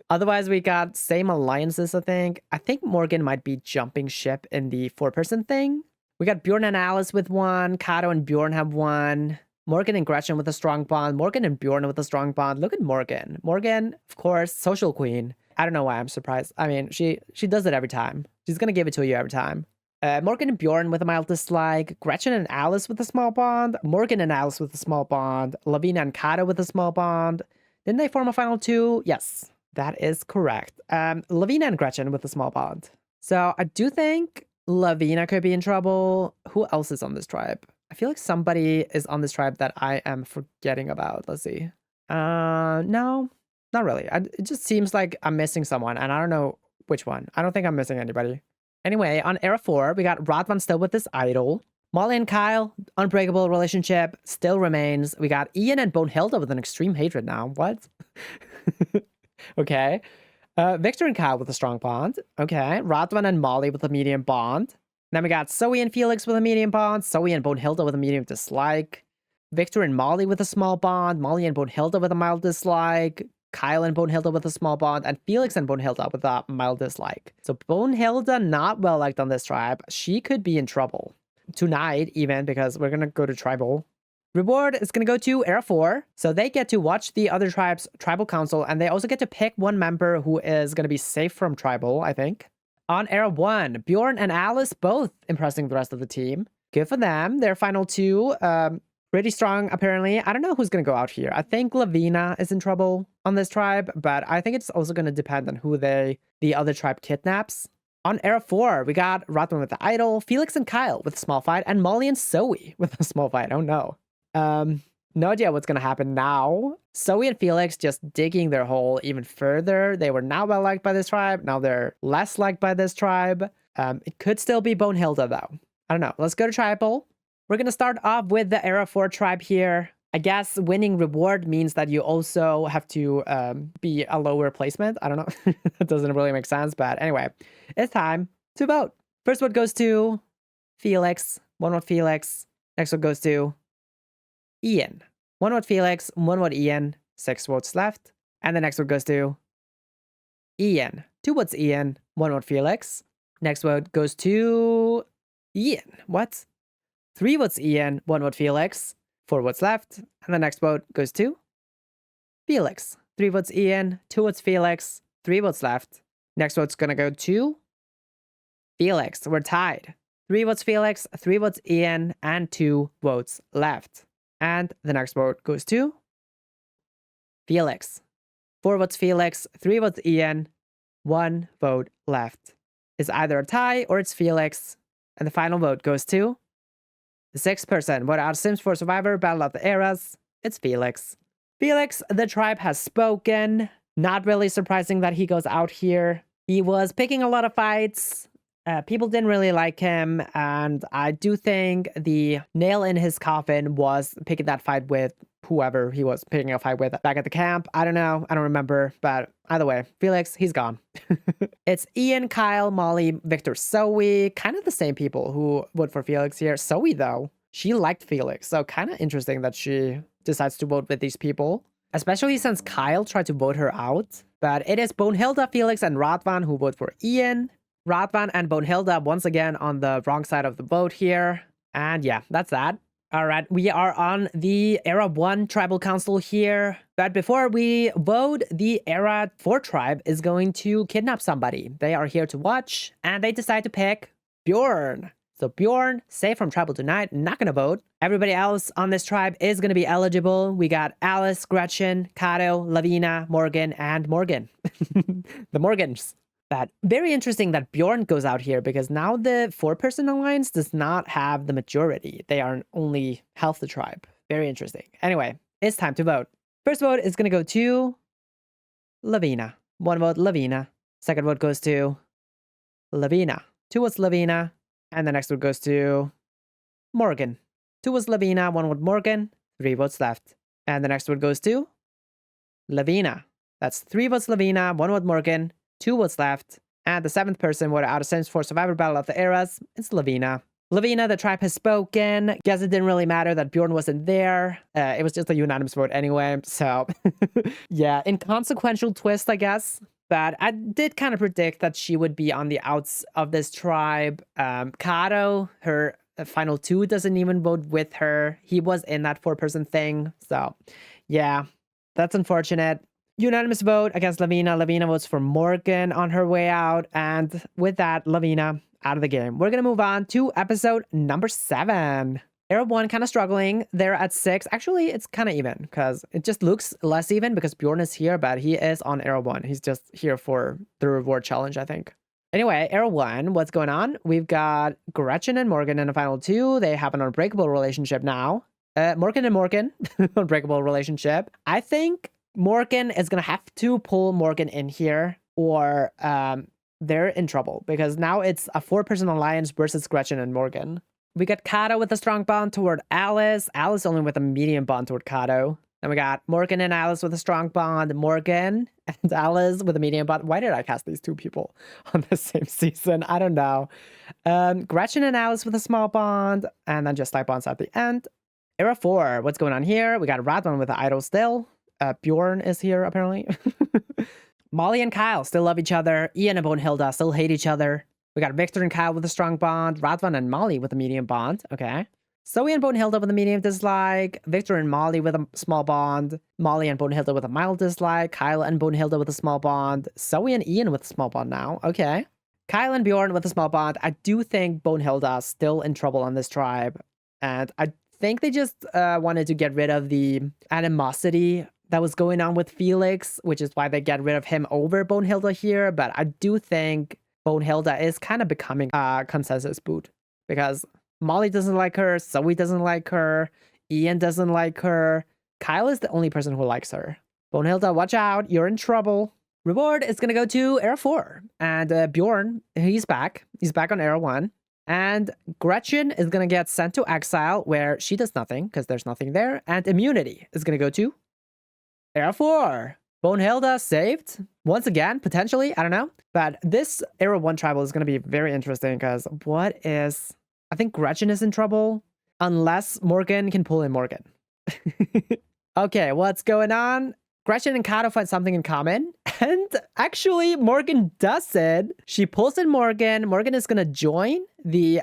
A: Otherwise, we got same alliances, I think. I think Morgan might be jumping ship in the 4-person thing. We got Bjorn and Alice with 1. Kato and Bjorn have 1. Morgan and Gretchen with a strong bond. Morgan and Bjorn with a strong bond. Look at Morgan. Morgan, of course, social queen. I don't know why I'm surprised. I mean, she does it every time. She's gonna give it to you every time. Morgan and Bjorn with a mild dislike. Gretchen and Alice with a small bond. Morgan and Alice with a small bond. Lavina and Kato with a small bond. Didn't they form a final 2? Yes, that is correct. Lavina and Gretchen with a small bond. So I do think Lavina could be in trouble. Who else is on this tribe? I feel like somebody is on this tribe that I am forgetting about. Let's see. No, not really. It just seems like I'm missing someone, and I don't know which one. I don't think I'm missing anybody. Anyway, on era 4, we got Radvan still with this idol. Molly and Kyle, unbreakable relationship, still remains. We got Ian and Bonehilda with an extreme hatred now. What? Okay. Victor and Kyle with a strong bond. Okay. Radvan and Molly with a medium bond. Then we got Zoe and Felix with a medium bond. Zoe and Bonehilda with a medium dislike. Victor and Molly with a small bond. Molly and Bonehilda with a mild dislike. Kyle and Bonehilda with a small bond, and Felix and Bonehilda with a mild dislike. So Bonehilda not well liked on this tribe. She could be in trouble tonight, even, because we're gonna go to tribal. Reward is gonna go to era 4, so they get to watch the other tribes' tribal council, and they also get to pick one member who is gonna be safe from tribal, I think. On era 1, Bjorn and Alice both impressing the rest of the team. Good for them. Their final 2, pretty strong, apparently. I don't know who's going to go out here. I think Lavina is in trouble on this tribe, but I think it's also going to depend on who the other tribe kidnaps. On era 4, we got Radvan with the idol, Felix and Kyle with a small fight, and Molly and Zoe with a small fight. Oh no. No idea what's going to happen now. Zoe and Felix just digging their hole even further. They were not well liked by this tribe. Now they're less liked by this tribe. It could still be Bonehilda though. I don't know. Let's go to tribal. We're going to start off with the Era 4 tribe here. I guess winning reward means that you also have to be a lower placement. I don't know. That doesn't really make sense. But anyway, it's time to vote. First vote goes to Felix. 1 vote Felix. Next vote goes to Ian. 1 vote Felix. 1 vote Ian. 6 votes left. And the next vote goes to Ian. 2 votes Ian, 1 vote Felix. Next vote goes to Ian. What? 3 votes Ian, 1 vote Felix. 4 votes left. And the next vote goes to Felix. 3 votes Ian, 2 votes Felix, 3 votes left. Next vote's gonna go to Felix. We're tied. 3 votes Felix, 3 votes Ian, and 2 votes left. And the next vote goes to Felix. 4 votes Felix, 3 votes Ian, 1 vote left. It's either a tie or it's Felix. And the final vote goes to the 6th person. Vote out Sims 4 Survivor, Battle of the Eras. It's Felix. Felix, the tribe has spoken. Not really surprising that he goes out here. He was picking a lot of fights. People didn't really like him. And I do think the nail in his coffin was picking that fight with whoever he was picking a fight with back at the camp. I don't know. I don't remember. But either way, Felix, he's gone. It's Ian, Kyle, Molly, Victor, Zoe. Kind of the same people who vote for Felix here. Zoe, though, she liked Felix. So kind of interesting that she decides to vote with these people. Especially since Kyle tried to vote her out. But it is Bonehilda, Felix, and Radvan who vote for Ian. Radvan and Bonehilda once again on the wrong side of the vote here. And yeah, that's that. All right, we are on the Era 1 Tribal Council here. But before we vote, the Era 4 tribe is going to kidnap somebody. They are here to watch, and they decide to pick Bjorn. So Bjorn, safe from trouble tonight, not gonna vote. Everybody else on this tribe is gonna be eligible. We got Alice, Gretchen, Kato, Lavina, Morgan, and Morgan. The Morgans. But very interesting that Bjorn goes out here because now the 4-person alliance does not have the majority. They are only half the tribe. Very interesting. Anyway, it's time to vote. First vote is gonna go to Lavina. 1 vote, Lavina. Second vote goes to Lavina. 2 votes, Lavina. And the next vote goes to Morgan. 2 votes Lavina, 1 vote Morgan, 3 votes left. And the next vote goes to Lavina. That's 3 votes Lavina, 1 vote Morgan, 2 votes left. And the 7th person voted out of Sims 4 Survivor Battle of the Eras. It's Lavina. Lavina, the tribe has spoken. Guess it didn't really matter that Bjorn wasn't there. It was just a unanimous vote anyway. So yeah, inconsequential twist, I guess. But I did kind of predict that she would be on the outs of this tribe. Kato, her final 2, doesn't even vote with her. He was in that 4-person thing. So yeah, that's unfortunate. Unanimous vote against Lavina. Lavina votes for Morgan on her way out. And with that, Lavina out of the game. We're going to move on to episode number 7. Era 1 kind of struggling. They're at 6. Actually, it's kind of even because it just looks less even because Bjorn is here, but he is on Era 1. He's just here for the reward challenge, I think. Anyway, Era 1, what's going on? We've got Gretchen and Morgan in the final 2. They have an unbreakable relationship now. Morgan and Morgan, unbreakable relationship. I think Morgan is going to have to pull Morgan in here or they're in trouble because now it's a 4-person alliance versus Gretchen and Morgan. We got Kato with a strong bond toward Alice. Alice only with a medium bond toward Kato. Then we got Morgan and Alice with a strong bond. Morgan and Alice with a medium bond. Why did I cast these 2 people on the same season? I don't know. Gretchen and Alice with a small bond. And then just slight bonds at the end. Era 4, what's going on here? We got Radvan with the idol still. Bjorn is here, apparently. Molly and Kyle still love each other. Ian and Bonehilda still hate each other. We got Victor and Kyle with a strong bond. Radvan and Molly with a medium bond. Okay. Zoe and Bonehilda with a medium dislike. Victor and Molly with a small bond. Molly and Bonehilda with a mild dislike. Kyle and Bonehilda with a small bond. Zoe and Ian with a small bond now. Okay. Kyle and Bjorn with a small bond. I do think Bonehilda's still in trouble on this tribe. And I think they just wanted to get rid of the animosity that was going on with Felix, which is why they get rid of him over Bonehilda here. But I do think Bonehilda is kind of becoming a consensus boot because Molly doesn't like her, Zoe doesn't like her, Ian doesn't like her. Kyle is the only person who likes her. Bonehilda, watch out, you're in trouble. Reward is going to go to Era 4. And Bjorn, he's back. He's back on Era 1. And Gretchen is going to get sent to exile where she does nothing because there's nothing there. And immunity is going to go to Era 4. Bonehilda saved once again, potentially. I don't know. But this Era 1 tribal is going to be very interesting because I think Gretchen is in trouble unless Morgan can pull in Morgan. Okay, what's going on? Gretchen and Kato find something in common. And actually, Morgan does it. She pulls in Morgan. Morgan is going to join the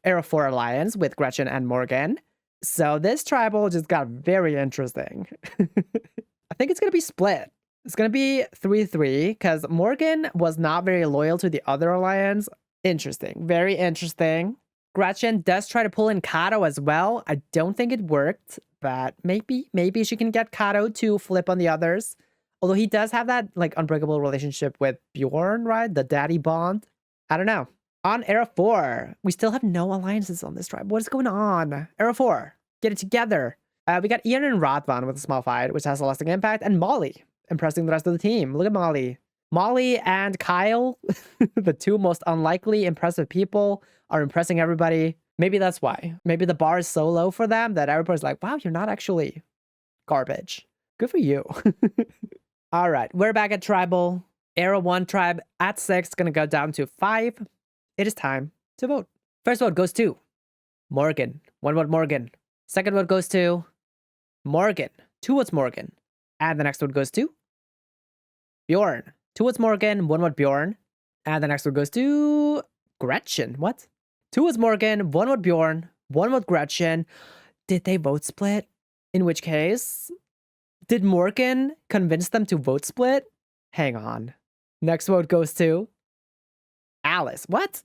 A: Era 4 alliance with Gretchen and Morgan. So this tribal just got very interesting. I think it's going to be split. It's going to be 3-3 because Morgan was not very loyal to the other alliance. Interesting. Very interesting. Gretchen does try to pull in Kato as well. I don't think it worked, but maybe she can get Kato to flip on the others. Although he does have that like unbreakable relationship with Bjorn, right? The daddy bond. I don't know. On Era 4, we still have no alliances on this tribe. What is going on? Era 4, get it together. We got Ian and Radvan with a small fight, which has a lasting impact, and Molly impressing the rest of the team. Look at Molly. Molly and Kyle, the two most unlikely impressive people, are impressing everybody. Maybe that's why. Maybe the bar is so low for them that everybody's like, wow, you're not actually garbage. Good for you. All right, we're back at Tribal. Era 1 tribe at 6, gonna go down to 5. It is time to vote. First vote goes to Morgan. 1 vote Morgan. Second vote goes to Morgan. 2 votes Morgan. And the next vote goes to Bjorn. 2 votes Morgan, 1 vote Bjorn. And the next one goes to Gretchen. What? 2 votes Morgan, 1 vote Bjorn, 1 vote Gretchen. Did they vote split? In which case, did Morgan convince them to vote split? Hang on. Next vote goes to Alice. What?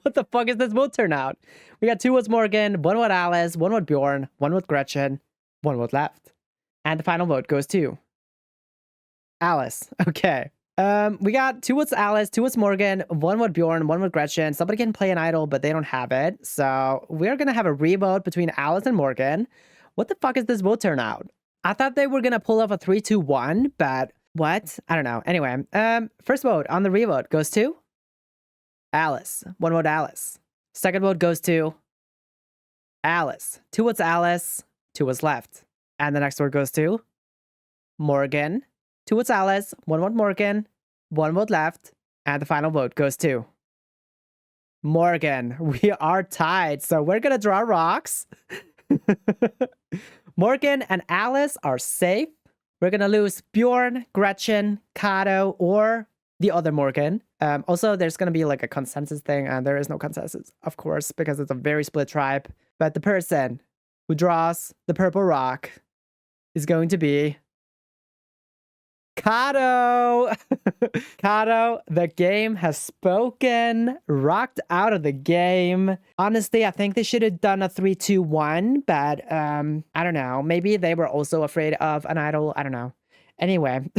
A: What the fuck is this vote turnout? We got 2 votes Morgan, 1 vote Alice, 1 vote Bjorn, 1 vote Gretchen, 1 vote left. And the final vote goes to Alice. Okay. We got 2 votes Alice, 2 votes Morgan, 1 vote Bjorn, 1 vote Gretchen. Somebody can play an idol, but they don't have it. So we're gonna have a revote between Alice and Morgan. What the fuck is this vote turnout? I thought they were gonna pull off a 3-2-1, but what? I don't know. Anyway, first vote on the revote goes to Alice. 1 vote Alice. Second vote goes to Alice. 2 votes Alice, 2 votes left. And the next vote goes to Morgan. 2 votes Alice, 1 vote Morgan, 1 vote left. And the final vote goes to Morgan. We are tied, so we're gonna draw rocks. Morgan and Alice are safe. We're gonna lose Bjorn, Gretchen, Kato, or the other Morgan. Also, there's gonna be like a consensus thing, and there is no consensus, of course, because it's a very split tribe. But the person who draws the purple rock is going to be Kato. Kato, the game has spoken. Rocked out of the game. Honestly, I think they should have done a 3-2-1, but I don't know. Maybe they were also afraid of an idol. I don't know. Anyway,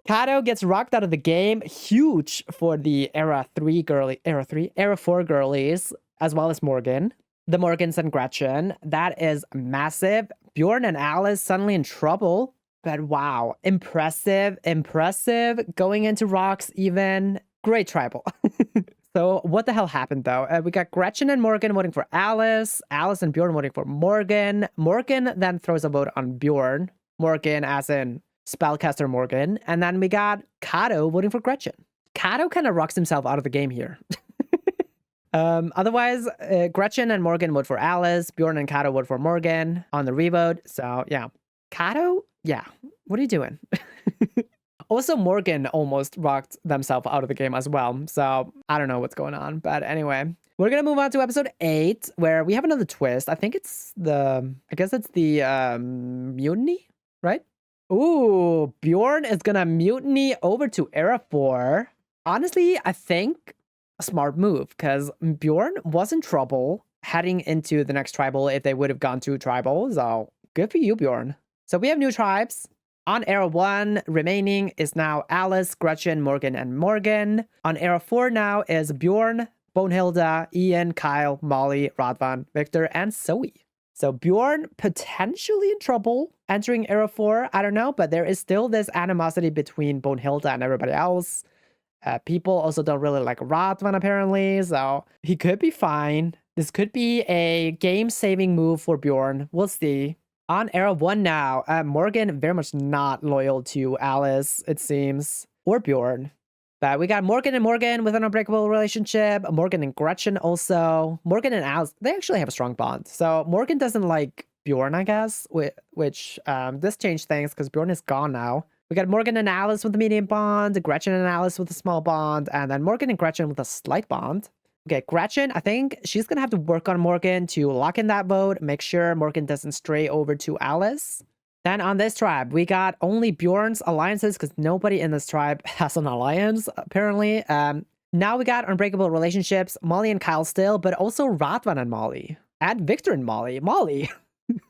A: Kato gets rocked out of the game. Huge for the Era 4 girlies, as well as Morgan. The Morgans and Gretchen. That is massive. Bjorn and Alice suddenly in trouble. But wow, impressive. Going into rocks even. Great tribal. So what the hell happened though? We got Gretchen and Morgan voting for Alice. Alice and Bjorn voting for Morgan. Morgan then throws a vote on Bjorn. Morgan as in spellcaster Morgan. And then we got Kato voting for Gretchen. Kato kind of rocks himself out of the game here. Otherwise, Gretchen and Morgan vote for Alice. Bjorn and Kato vote for Morgan on the revote. So yeah. Kato? Yeah. What are you doing? Also, Morgan almost rocked themselves out of the game as well. So I don't know what's going on. But anyway, we're going to move on to episode 8, where we have another twist. I think it's the mutiny, right? Ooh, Bjorn is going to mutiny over to Era 4. Honestly, I think a smart move, because Bjorn was in trouble heading into the next tribal if they would have gone to tribal. So good for you, Bjorn. So we have new tribes. On Era 1, remaining is now Alice, Gretchen, Morgan, and Morgan. On Era 4 now is Bjorn, Bonehilda, Ian, Kyle, Molly, Radvan, Victor, and Zoe. So Bjorn potentially in trouble entering Era 4. I don't know, but there is still this animosity between Bonehilda and everybody else. People also don't really like Radvan apparently, so he could be fine. This could be a game-saving move for Bjorn. We'll see. On Era 1 now, Morgan very much not loyal to Alice, it seems, or Bjorn. But we got Morgan and Morgan with an unbreakable relationship. Morgan and Gretchen also. Morgan and Alice, they actually have a strong bond. So Morgan doesn't like Bjorn, I guess, which this changed things because Bjorn is gone now. We got Morgan and Alice with a medium bond, Gretchen and Alice with a small bond, and then Morgan and Gretchen with a slight bond. Okay, Gretchen, I think she's gonna have to work on Morgan to lock in that vote, make sure Morgan doesn't stray over to Alice. Then on this tribe, we got only Bjorn's alliances because nobody in this tribe has an alliance, apparently. Now we got unbreakable relationships, Molly and Kyle still, but also Radvan and Molly. And Victor and Molly. Molly!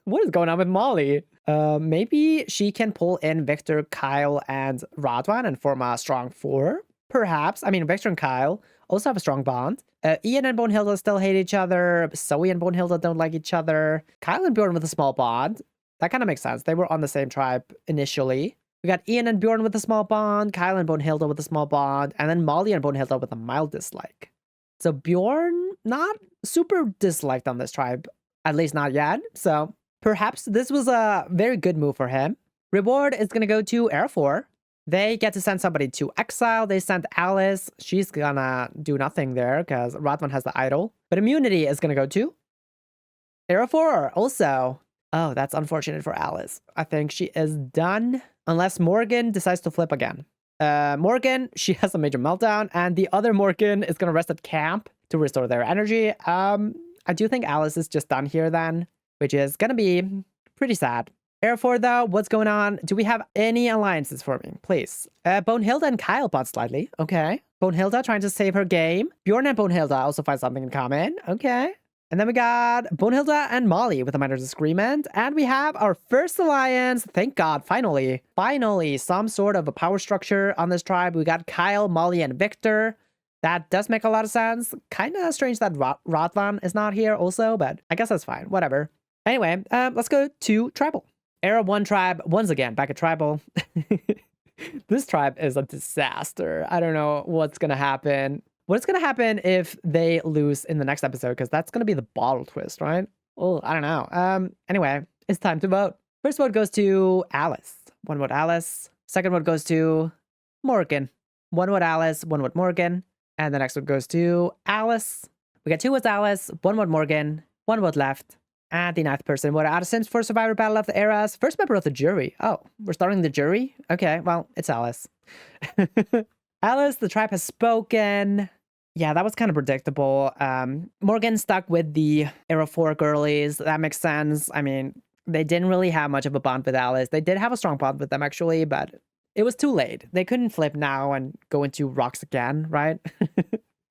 A: What is going on with Molly? Maybe she can pull in Victor, Kyle, and Radvan and form a strong 4? Perhaps. I mean, Victor and Kyle also have a strong bond. Ian and Bonehilda still hate each other. Zoe and Bonehilda don't like each other. Kyle and Bjorn with a small bond. That kind of makes sense. They were on the same tribe initially. We got Ian and Bjorn with a small bond, Kyle and Bonehilda with a small bond, and then Molly and Bonehilda with a mild dislike. So Bjorn, not super disliked on this tribe, at least not yet. So perhaps this was a very good move for him. Reward is going to go to Era 4. They get to send somebody to exile. They sent Alice. She's gonna do nothing there because Radvan has the idol. But immunity is going to go to Era 4 also. Oh, that's unfortunate for Alice. I think she is done unless Morgan decides to flip again. Morgan, she has a major meltdown, and the other Morgan is going to rest at camp to restore their energy. I do think Alice is just done here then, which is going to be pretty sad. Era 4 though, what's going on? Do we have any alliances forming? Please. Bonehilda and Kyle bought slightly. Okay. Bonehilda trying to save her game. Bjorn and Bonehilda also find something in common. Okay. And then we got Bonehilda and Molly with a minor disagreement. And we have our first alliance. Thank God, finally. Finally, some sort of a power structure on this tribe. We got Kyle, Molly, and Victor. That does make a lot of sense. Kind of strange that Radvan is not here also, but I guess that's fine. Whatever. Anyway, let's go to Tribal. Era 1 tribe, once again, back at Tribal. This tribe is a disaster. I don't know what's going to happen. What's going to happen if they lose in the next episode? Because that's going to be the bottle twist, right? Oh, I don't know. Anyway, it's time to vote. First vote goes to Alice. 1 vote Alice. Second vote goes to Morgan. 1 vote Alice, 1 vote Morgan. And the next vote goes to Alice. We got 2 votes Alice, 1 vote Morgan, 1 vote left. And the 9th person voted out of Sims for Survivor Battle of the Eras. First member of the jury. Oh, we're starting the jury? Okay, well, it's Alice. Alice, the tribe has spoken. Yeah, that was kind of predictable. Morgan stuck with the Era 4 girlies. That makes sense. I mean, they didn't really have much of a bond with Alice. They did have a strong bond with them, actually, but it was too late. They couldn't flip now and go into rocks again, right?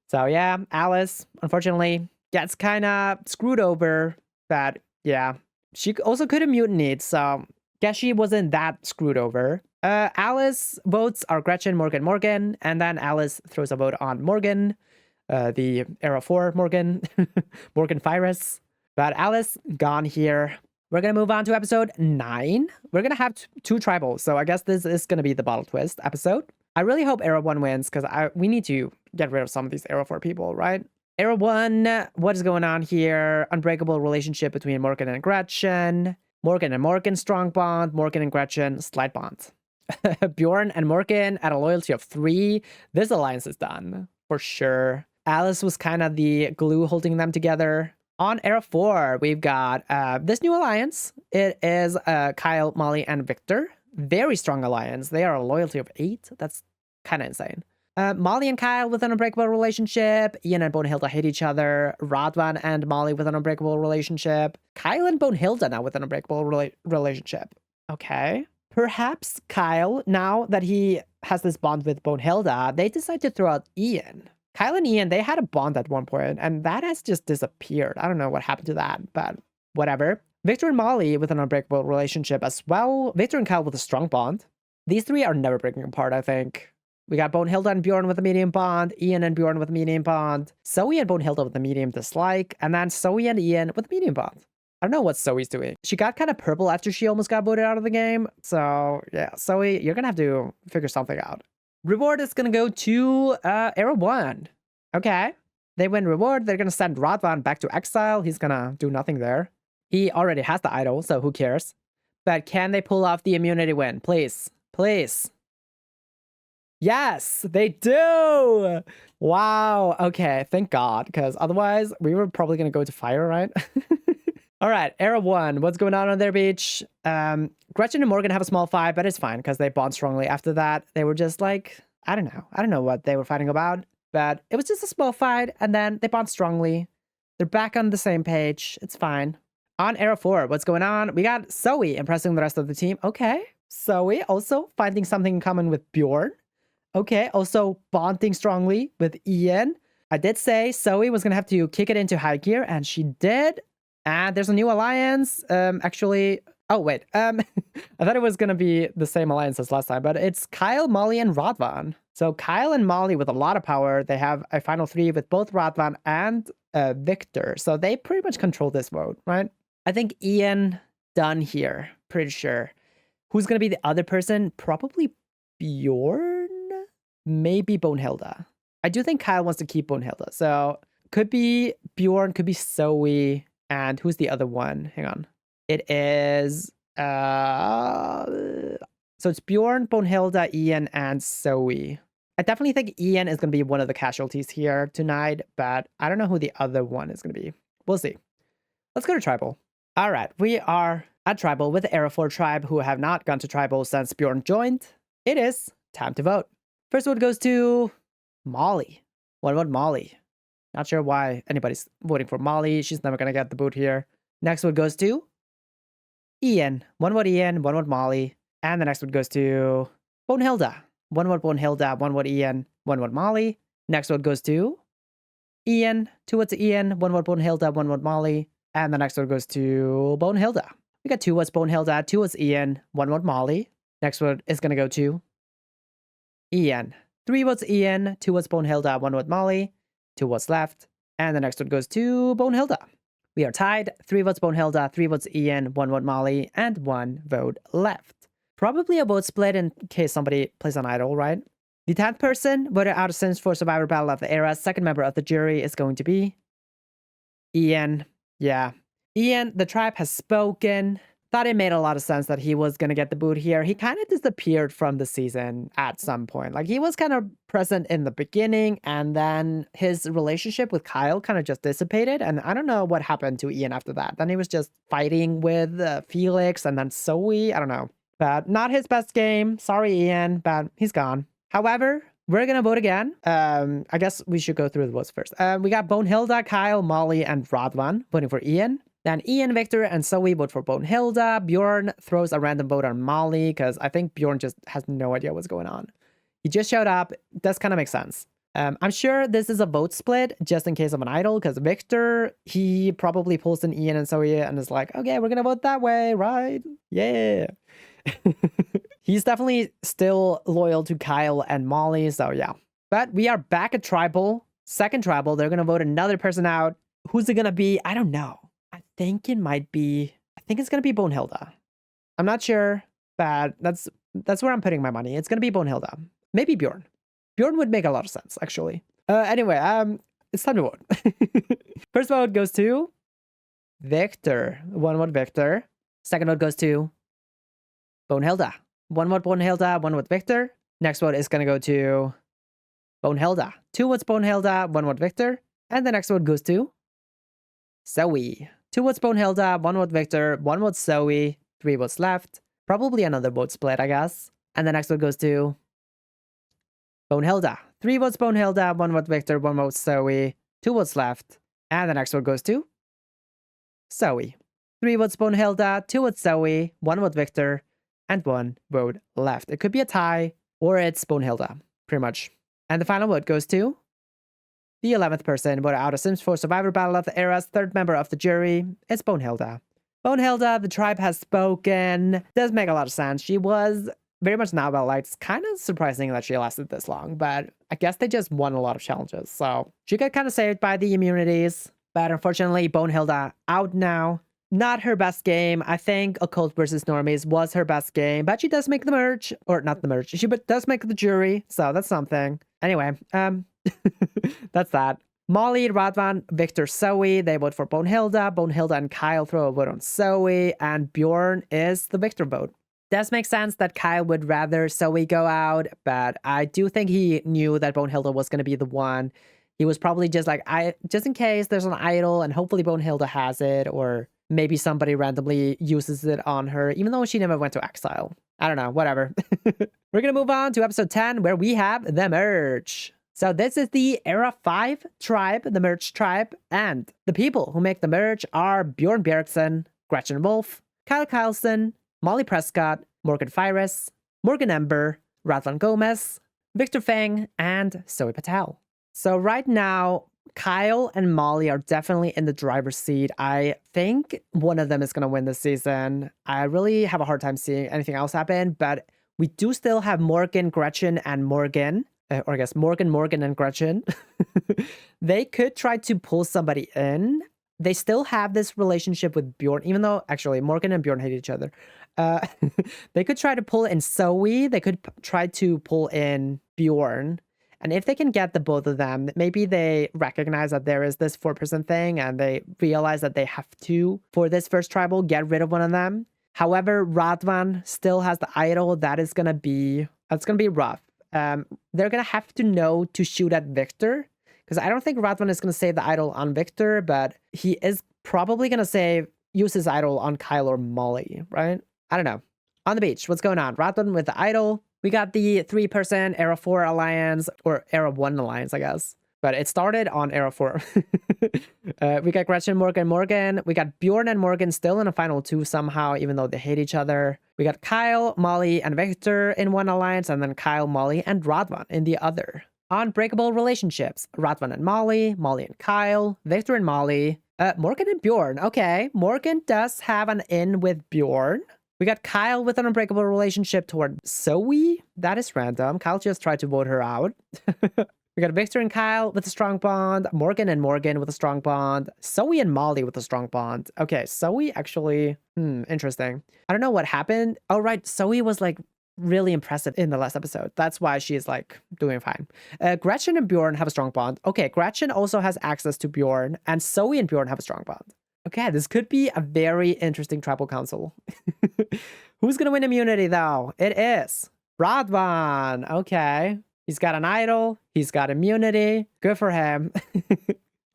A: So yeah, Alice, unfortunately, gets kind of screwed over. But yeah, she also could have mutinied, so guess she wasn't that screwed over. Alice votes are Gretchen, Morgan, and then Alice throws a vote on Morgan. The Era 4 Morgan, Morgan Virus. But Alice gone here. We're going to move on to episode 9. We're going to have 2 tribals, so I guess this is going to be the bottle twist episode. I really hope Era 1 wins, because we need to get rid of some of these Era 4 people, right? Era 1, what is going on here? Unbreakable relationship between Morgan and Gretchen. Morgan and Morgan, strong bond. Morgan and Gretchen, slight bond. Bjorn and Morgan at a loyalty of 3. This alliance is done, for sure. Alice was kind of the glue holding them together. On Era 4, we've got this new alliance. It is Kyle, Molly, and Victor. Very strong alliance. They are a loyalty of 8. That's kind of insane. Molly and Kyle with an unbreakable relationship. Ian and Bonehilda hate each other. Radvan and Molly with an unbreakable relationship. Kyle and Bonehilda now with an unbreakable relationship. Okay. Perhaps Kyle, now that he has this bond with Bonehilda, they decide to throw out Ian. Kyle and Ian, they had a bond at one point, and that has just disappeared. I don't know what happened to that, but whatever. Victor and Molly with an unbreakable relationship as well. Victor and Kyle with a strong bond. These 3 are never breaking apart, I think. We got Bonehilda and Bjorn with a medium bond, Ian and Bjorn with a medium bond, Zoe and Bonehilda with a medium dislike, and then Zoe and Ian with a medium bond. I don't know what Zoe's doing. She got kind of purple after she almost got voted out of the game. So yeah, Zoe, you're gonna have to figure something out. Reward is gonna go to Era 1. Okay. They win reward. They're gonna send Radvan back to exile. He's gonna do nothing there. He already has the idol, so who cares? But can they pull off the immunity win? Please. Please. Yes, they do! Wow. Okay, thank God, because otherwise we were probably gonna go to fire, right? All right, Era 1. What's going on their beach? Gretchen and Morgan have a small fight, but it's fine because they bond strongly after that. They were just like, I don't know. I don't know what they were fighting about, but it was just a small fight, and then they bond strongly. They're back on the same page. It's fine. On Era 4, what's going on? We got Zoe impressing the rest of the team. Okay. Zoe also finding something in common with Bjorn. Okay. Also bonding strongly with Ian. I did say Zoe was going to have to kick it into high gear, and she did. And there's a new alliance. Actually, oh, wait. I thought it was going to be the same alliance as last time, but it's Kyle, Molly, and Radvan. So Kyle and Molly with a lot of power. They have a final 3 with both Radvan and Victor. So they pretty much control this vote, right? I think Ian done here. Pretty sure. Who's going to be the other person? Probably Bjorn? Maybe Bonehilda. I do think Kyle wants to keep Bonehilda. So could be Bjorn, could be Zoe. And who's the other one? Hang on. It is... so it's Bjorn, Bonehilda, Ian, and Zoe. I definitely think Ian is going to be one of the casualties here tonight, but I don't know who the other one is going to be. We'll see. Let's go to Tribal. All right, we are at Tribal with the Era 4 tribe who have not gone to Tribal since Bjorn joined. It is time to vote. First vote goes to Molly. What about Molly? Not sure why anybody's voting for Molly. She's never going to get the boot here. Next vote goes to Ian. One vote Ian, one vote Molly. And the next vote goes to Bonehilda. One vote Bonehilda, one vote Ian, one vote Molly. Next vote goes to Ian. 2 votes to Ian, one vote Bonehilda, one vote Molly. And the next vote goes to Bonehilda. We got 2 votes Bonehilda, 2 votes Ian, 1 vote Molly. Next vote is going to go to Ian. 3 votes Ian, 2 votes Bonehilda, 1 vote Molly. 2 votes left. And the next one goes to Bonehilda. We are tied. 3 votes Bonehilda, 3 votes Ian, 1 vote Molly, and 1 vote left. Probably a vote split in case somebody plays an idol, right? The 10th person voted out of Sims 4 Survivor Battle of the Era. Second member of the jury is going to be Ian. Yeah. Ian, the tribe has spoken. Thought it made a lot of sense that he was going to get the boot here. He kind of disappeared from the season at some point. Like, he was kind of present in the beginning, and then his relationship with Kyle kind of just dissipated. And I don't know what happened to Ian after that. Then he was just fighting with Felix and then Zoe. I don't know. But not his best game. Sorry, Ian, but he's gone. However, we're going to vote again. I guess we should go through the votes first. We got Bonehilda, Kyle, Molly, and Radvan voting for Ian. Then Ian, Victor, and Zoe vote for Bonehilda. Bjorn throws a random vote on Molly because I think Bjorn just has no idea what's going on. He just showed up. Does kind of make sense. I'm sure this is a vote split just in case of an idol because Victor, he probably pulls in Ian and Zoe and is like, okay, we're going to vote that way, right? Yeah. He's definitely still loyal to Kyle and Molly, so yeah. But we are back at Tribal. Second Tribal. They're going to vote another person out. Who's it going to be? I don't know. I think it's going to be Bonehilda. I'm not sure, but that's where I'm putting my money. It's going to be Bonehilda. Maybe Bjorn. Bjorn would make a lot of sense, actually. Anyway, it's time to vote. First vote goes to Victor. 1 vote Victor. Second vote goes to Bonehilda. 1 vote Bonehilda, 1 vote Victor. Next vote is going to go to Bonehilda. 2 votes Bonehilda, 1 vote Victor. And the next vote goes to Zoe. 2 votes Bonehilda, 1 vote Victor, 1 vote Zoe, 3 votes left. Probably another vote split, I guess. And the next vote goes to Bonehilda. 3 votes Bonehilda, 1 vote Victor, 1 vote Zoe, 2 votes left. And the next vote goes to Zoe. 3 votes Bonehilda, 2 votes Zoe, 1 vote Victor, and 1 vote left. It could be a tie, or it's Bonehilda, pretty much. And the final vote goes to the 11th person voted out of Sims 4 Survivor Battle of the Era's third member of the jury. It's Bonehilda. Bonehilda, the tribe has spoken. Does make a lot of sense. She was very much not well liked. It's kind of surprising that she lasted this long, but I guess they just won a lot of challenges. So she got kind of saved by the immunities, but unfortunately, Bonehilda out now. Not her best game. I think Occult versus Normies was her best game, but she does make the merge, or not the merge. She does make the jury, so that's something. Anyway, that's that. Molly, Radvan, Victor, Zoe, they vote for Bonehilda. Bonehilda and Kyle throw a vote on Zoe, and Bjorn is the Victor vote. Does make sense that Kyle would rather Zoe go out, but I do think he knew that Bonehilda was going to be the one. He was probably just like, just in case there's an idol, and hopefully Bonehilda has it, or maybe somebody randomly uses it on her, even though she never went to exile. I don't know, whatever. We're gonna move on to episode 10, where we have the merge. So this is the Era 5 tribe, the merge tribe, and the people who make the merge are Bjorn Bjergsen, Gretchen Wolf, Kyle Kylson, Molly Prescott, Morgan Fires, Morgan Ember, Radlan Gomez, Victor Fang, and Zoe Patel. So right now, Kyle and Molly are definitely in the driver's seat. I think one of them is going to win this season. I really have a hard time seeing anything else happen, but we do still have Morgan, Gretchen, and Morgan. Or I guess Morgan, and Gretchen. They could try to pull somebody in. They still have this relationship with Bjorn, even though actually Morgan and Bjorn hate each other. They could try to pull in Zoe. They could try to pull in Bjorn. And if they can get the both of them, maybe they recognize that there is this 4% thing and they realize that they have to, for this first tribal, get rid of one of them. However, Radvan still has the idol. That's gonna be rough. They're gonna have to know to shoot at Victor, because I don't think Radvan is gonna save the idol on Victor, but he is probably gonna use his idol on Kyle or Molly, right? I don't know. On the beach, what's going on? Radvan with the idol. We got the 3-person Era 4 alliance, or Era 1 alliance, I guess. But it started on Era 4. We got Gretchen, Morgan. We got Bjorn and Morgan still in a final 2 somehow, even though they hate each other. We got Kyle, Molly, and Victor in one alliance, and then Kyle, Molly, and Radvan in the other. Unbreakable relationships. Radvan and Molly and Kyle, Victor and Molly, Morgan and Bjorn. Okay, Morgan does have an in with Bjorn. We got Kyle with an unbreakable relationship toward Zoe. That is random. Kyle just tried to vote her out. We got Victor and Kyle with a strong bond. Morgan and Morgan with a strong bond. Zoe and Molly with a strong bond. Okay, Zoe actually, interesting. I don't know what happened. Oh, right. Zoe was like really impressive in the last episode. That's why she's like doing fine. Gretchen and Bjorn have a strong bond. Okay, Gretchen also has access to Bjorn, and Zoe and Bjorn have a strong bond. Okay, this could be a very interesting tribal council. Who's gonna win immunity though? It is Radvan. Okay. He's got an idol. He's got immunity. Good for him.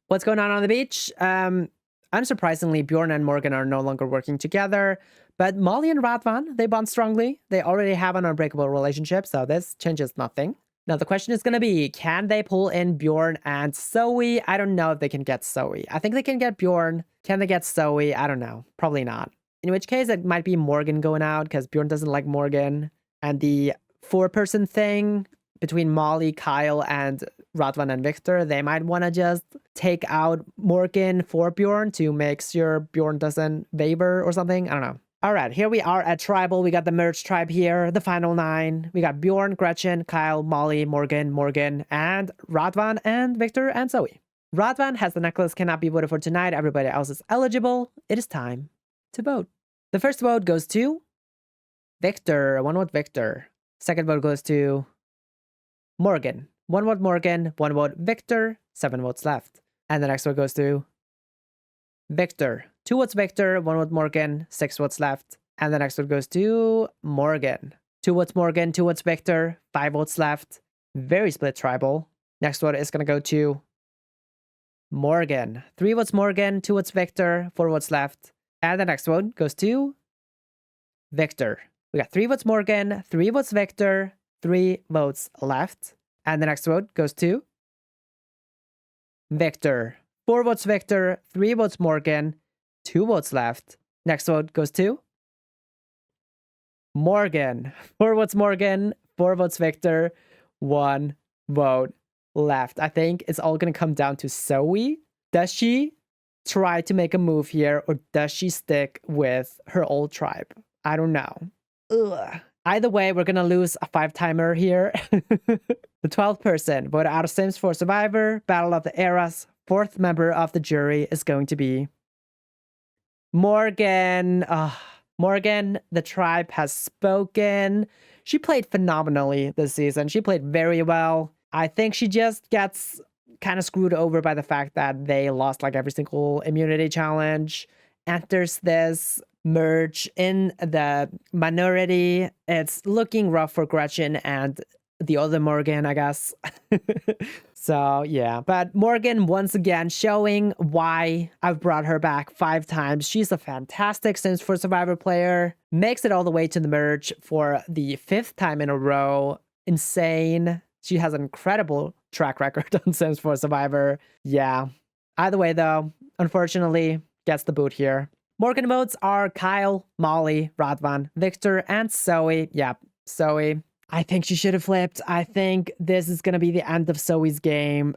A: What's going on the beach? Unsurprisingly, Bjorn and Morgan are no longer working together, but Molly and Radvan, they bond strongly. They already have an unbreakable relationship, so this changes nothing. Now, the question is going to be, can they pull in Bjorn and Zoe? I don't know if they can get Zoe. I think they can get Bjorn. Can they get Zoe? I don't know. Probably not. In which case, it might be Morgan going out because Bjorn doesn't like Morgan. And the 4-person thing between Molly, Kyle, and Radvan and Victor, they might want to just take out Morgan for Bjorn to make sure Bjorn doesn't waver or something. I don't know. All right, here we are at Tribal. We got the merge tribe here, the final 9. We got Bjorn, Gretchen, Kyle, Molly, Morgan, and Radvan, and Victor, and Zoe. Radvan has the necklace, cannot be voted for tonight. Everybody else is eligible. It is time to vote. The first vote goes to Victor. 1 vote, Victor. Second vote goes to Morgan. 1 vote, Morgan. 1 vote, Victor. 7 votes left. And the next vote goes to Victor. 2 votes, Victor. 1 vote, Morgan. 6 votes left. And the next vote goes to Morgan. 2 votes, Morgan. 2 votes, Victor. 5 votes left. Very split tribal. Next vote is going to go to Morgan. 3 votes, Morgan. 2 votes, Victor. 4 votes left. And the next vote goes to Victor. We got 3 votes, Morgan. 3 votes, Victor. 3 votes left. And the next vote goes to Victor. 4 votes, Victor. 3 votes, Morgan. 2 votes left. Next vote goes to Morgan. 4 votes, Morgan. 4 votes, Victor. 1 vote left. I think it's all going to come down to Zoe. Does she try to make a move here, or does she stick with her old tribe? I don't know. Ugh. Either way, we're going to lose a 5-timer here. The 12th person voted out of Sims 4 Survivor, Battle of the Eras. 4th member of the jury is going to be Morgan. Morgan, the tribe has spoken. She played phenomenally this season. She played very well. I think she just gets kind of screwed over by the fact that they lost like every single immunity challenge. Enters this merge in the minority. It's looking rough for Gretchen and the other Morgan, I guess. So yeah, but Morgan once again showing why I've brought her back 5 times. She's a fantastic Sims 4 Survivor player. Makes it all the way to the merge for the 5th time in a row. Insane. She has an incredible track record on Sims 4 Survivor. Yeah. Either way though, unfortunately, gets the boot here. Morgan votes are Kyle, Molly, Radvan, Victor, and Zoe. Yep, Zoe. I think she should have flipped. I think this is going to be the end of Zoe's game.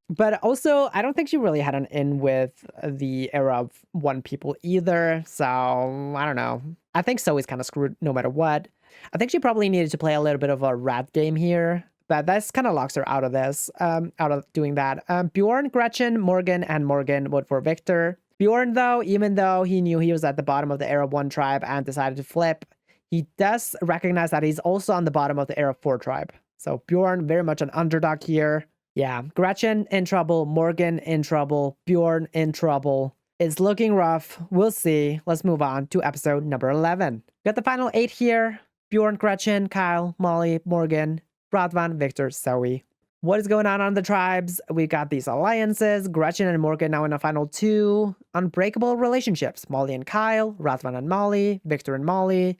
A: But also, I don't think she really had an in with the era of 1 people either. So, I don't know. I think Zoe's kind of screwed no matter what. I think she probably needed to play a little bit of a rat game here. But this kind of locks her out of this, out of doing that. Bjorn, Gretchen, Morgan, and Morgan vote for Victor. Bjorn, though, even though he knew he was at the bottom of the era 1 tribe and decided to flip, he does recognize that he's also on the bottom of the era 4 tribe. So Bjorn, very much an underdog here. Yeah, Gretchen in trouble, Morgan in trouble, Bjorn in trouble. It's looking rough. We'll see. Let's move on to episode number 11. Got the final 8 here. Bjorn, Gretchen, Kyle, Molly, Morgan, Radvan, Victor, Zoe. What is going on the tribes? We got these alliances. Gretchen and Morgan now in the final 2. Unbreakable relationships. Molly and Kyle, Radvan and Molly, Victor and Molly,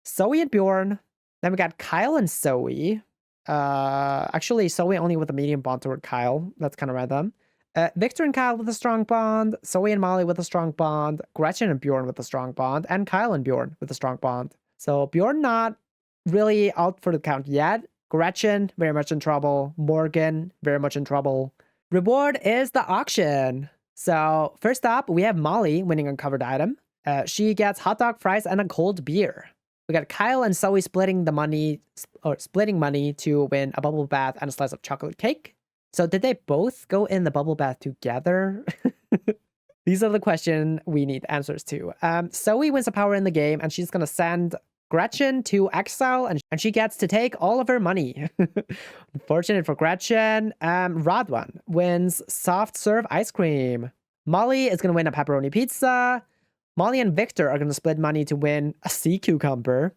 A: Zoe and Bjorn. Then we got Kyle and Zoe. Actually, Zoe only with a medium bond toward Kyle. That's kind of random. Victor and Kyle with a strong bond. Zoe and Molly with a strong bond. Gretchen and Bjorn with a strong bond. And Kyle and Bjorn with a strong bond. So Bjorn not really out for the count yet. Gretchen, very much in trouble. Morgan, very much in trouble. Reward is the auction. So first up, we have Molly winning uncovered item. She gets hot dog, fries, and a cold beer. We got Kyle and Zoe splitting the money, or splitting money to win a bubble bath and a slice of chocolate cake. So did they both go in the bubble bath together? These are the questions we need answers to. Zoe wins a power in the game, and she's gonna send Gretchen to exile, and she gets to take all of her money. Unfortunate for Gretchen. Radwan wins soft serve ice cream. Molly is gonna win a pepperoni pizza. Molly and Victor are going to split money to win a sea cucumber.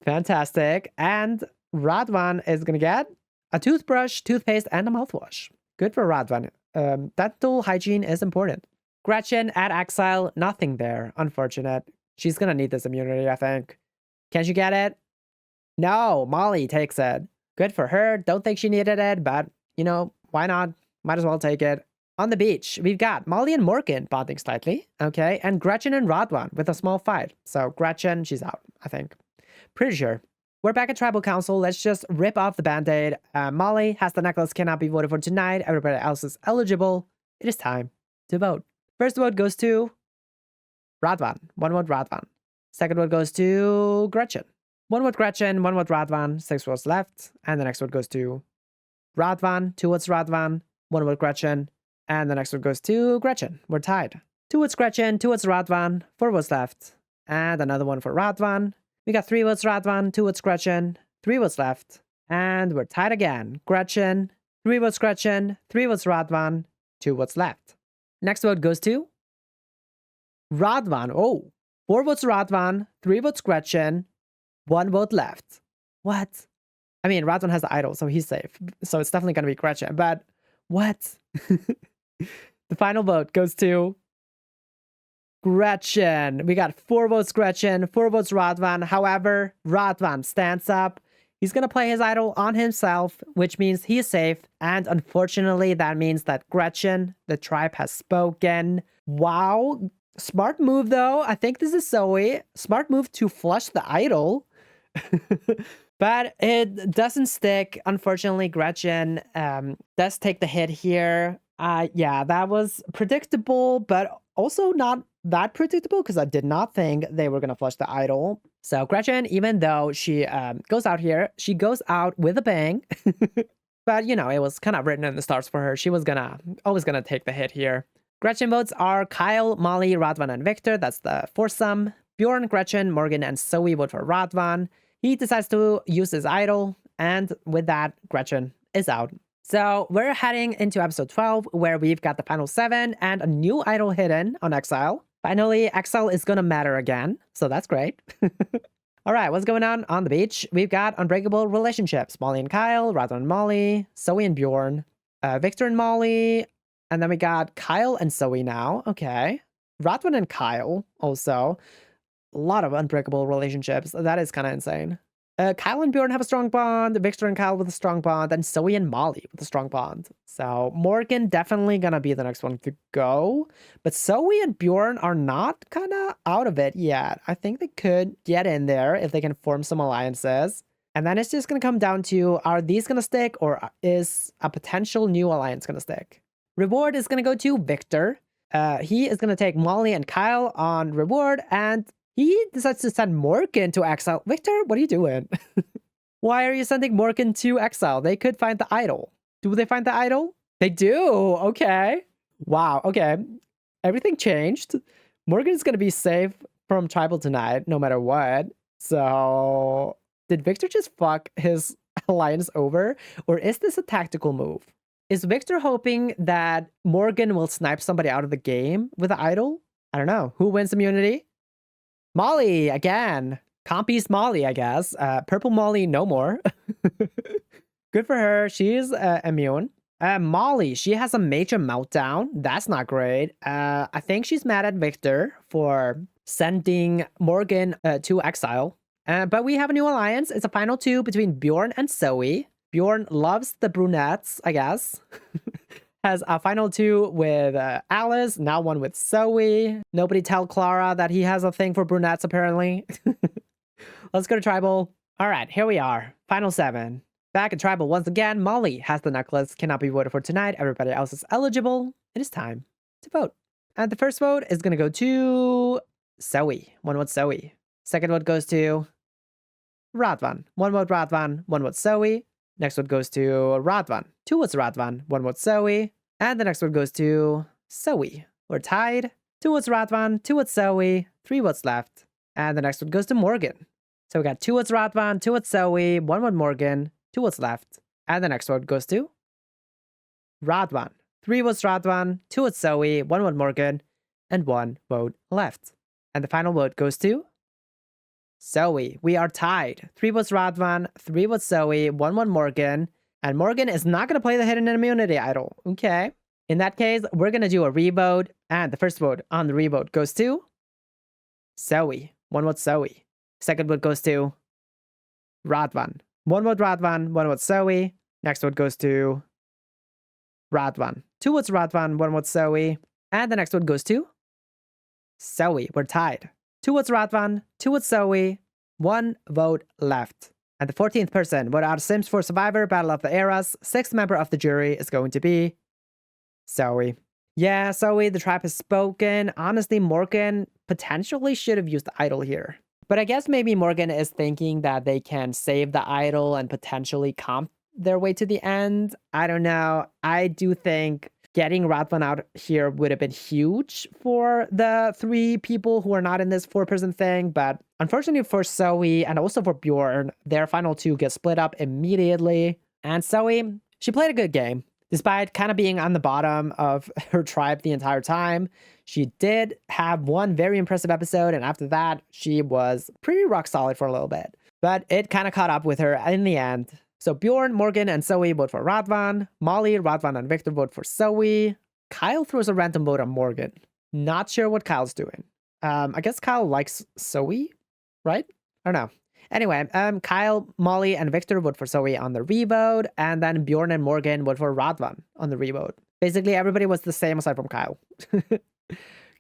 A: Fantastic. And Radvan is going to get a toothbrush, toothpaste, and a mouthwash. Good for Radvan. Dental hygiene is important. Gretchen at exile, nothing there. Unfortunate. She's going to need this immunity, I think. Can she get it? No, Molly takes it. Good for her. Don't think she needed it, but, you know, why not? Might as well take it. On the beach, we've got Molly and Morgan bonding slightly, okay, and Gretchen and Radwan with a small fight. So Gretchen, she's out, I think. Pretty sure. We're back at Tribal Council. Let's just rip off the band-aid. Molly has the necklace, cannot be voted for tonight. Everybody else is eligible. It is time to vote. First vote goes to Radwan. 1 vote Radwan. Second vote goes to Gretchen. 1 vote Gretchen, 1 vote Radwan. 6 votes left. And the next vote goes to Radwan. 2 votes Radwan. 1 vote Gretchen. And the next one goes to Gretchen. We're tied. 2 votes Gretchen, 2 votes Radvan, 4 votes left. And another one for Radvan. We got 3 votes Radvan, 2 votes Gretchen, 3 votes left. And we're tied again. Gretchen, 3 votes Gretchen, 3 votes Radvan, 2 votes left. Next vote goes to Radvan. Oh, 4 votes Radvan, 3 votes Gretchen, 1 vote left. What? I mean, Radvan has the idol, so he's safe. So it's definitely going to be Gretchen. But what? The final vote goes to Gretchen. We got 4 votes Gretchen, 4 votes Radvan. However, Radvan stands up. He's going to play his idol on himself, which means he is safe. And unfortunately, that means that Gretchen, the tribe, has spoken. Wow. Smart move, though. I think this is Zoe. Smart move to flush the idol. But it doesn't stick. Unfortunately, Gretchen does take the hit here. Yeah, that was predictable, but also not that predictable because I did not think they were going to flush the idol. So Gretchen, even though she goes out here, she goes out with a bang. But, you know, it was kind of written in the stars for her. She was always gonna take the hit here. Gretchen votes are Kyle, Molly, Radvan, and Victor. That's the foursome. Bjorn, Gretchen, Morgan, and Zoe vote for Radvan. He decides to use his idol, and with that, Gretchen is out. So we're heading into episode 12, where we've got the final 7 and a new idol hidden on Exile. Finally, Exile is gonna matter again, so that's great. All right, what's going on the beach? We've got unbreakable relationships. Molly and Kyle, Radwan and Molly, Zoe and Bjorn, Victor and Molly, and then we got Kyle and Zoe now. Okay. Radwan and Kyle also. A lot of unbreakable relationships. That is kind of insane. Kyle and Bjorn have a strong bond. Victor and Kyle with a strong bond. And Zoe and Molly with a strong bond. So Morgan definitely gonna be the next one to go. But Zoe and Bjorn are not kind of out of it yet. I think they could get in there if they can form some alliances. And then it's just gonna come down to, are these gonna stick or is a potential new alliance gonna stick? Reward is gonna go to Victor. He is gonna take Molly and Kyle on reward, and he decides to send Morgan to exile. Victor, what are you doing? Why are you sending Morgan to exile? They could find the idol. Do they find the idol? They do. Okay. Wow. Okay. Everything changed. Morgan is going to be safe from tribal tonight, no matter what. So, did Victor just fuck his alliance over? Or is this a tactical move? Is Victor hoping that Morgan will snipe somebody out of the game with the idol? I don't know. Who wins immunity? Molly, again. Compy's Molly, I guess. Purple Molly, no more. Good for her. She's immune. Molly, she has a major meltdown. That's not great. I think she's mad at Victor for sending Morgan to exile. But we have a new alliance. It's a final two between Bjorn and Zoe. Bjorn loves the brunettes, I guess. Has a final two with Alice, now one with Zoe. Nobody tell Clara that he has a thing for brunettes, apparently. Let's go to Tribal. All right, here we are. Final 7. Back at Tribal once again. Molly has the necklace, cannot be voted for tonight. Everybody else is eligible. It is time to vote. And the first vote is going to go to Zoe. One vote Zoe. Second vote goes to Radwan. One vote Radwan, one vote Zoe. Next one goes to Radwan. 2 votes Radwan, 1 vote Zoe. And the next one goes to Zoe. We're tied. 2 votes Radwan, 2 votes Zoe, 3 votes left. And the next one goes to Morgan. So we got 2 votes Radwan, 2 votes Zoe, 1 vote Morgan, 2 votes left. And the next vote goes to Radwan. 3 votes Radwan, 2 votes Zoe, 1 vote Morgan, and 1 vote left. And the final vote goes to Zoe. We are tied. 3 votes Radwan, 3 votes Zoe, 1 vote Morgan. And Morgan is not going to play the hidden immunity idol. Okay. In that case, we're going to do a revote. And the first vote on the revote goes to Zoe. 1 vote Zoe. Second vote goes to Radwan. 1 vote Radwan, 1 vote Zoe. Next vote goes to Radwan. 2 votes Radwan, 1 vote Zoe. And the next one goes to Zoe. We're tied. 2 votes Radwan, 2 votes Zoe, 1 vote left. And the 14th person, vote out Sims 4 Survivor, Battle of the Eras, 6th member of the jury is going to be Zoe. Yeah, Zoe, the tribe has spoken. Honestly, Morgan potentially should have used the idol here. But I guess maybe Morgan is thinking that they can save the idol and potentially comp their way to the end. I don't know. I do think getting Radwan out here would have been huge for the 3 people who are not in this 4-person thing. But unfortunately for Zoe and also for Bjorn, their final 2 get split up immediately. And Zoe, she played a good game. Despite kind of being on the bottom of her tribe the entire time, she did have one very impressive episode. And after that, she was pretty rock solid for a little bit. But it kind of caught up with her in the end. So Bjorn, Morgan, and Zoe vote for Radwan. Molly, Radwan, and Victor vote for Zoe. Kyle throws a random vote on Morgan. Not sure what Kyle's doing. I guess Kyle likes Zoe, right? I don't know. Anyway, Kyle, Molly, and Victor vote for Zoe on the revote. And then Bjorn and Morgan vote for Radwan on the revote. Basically, everybody was the same aside from Kyle.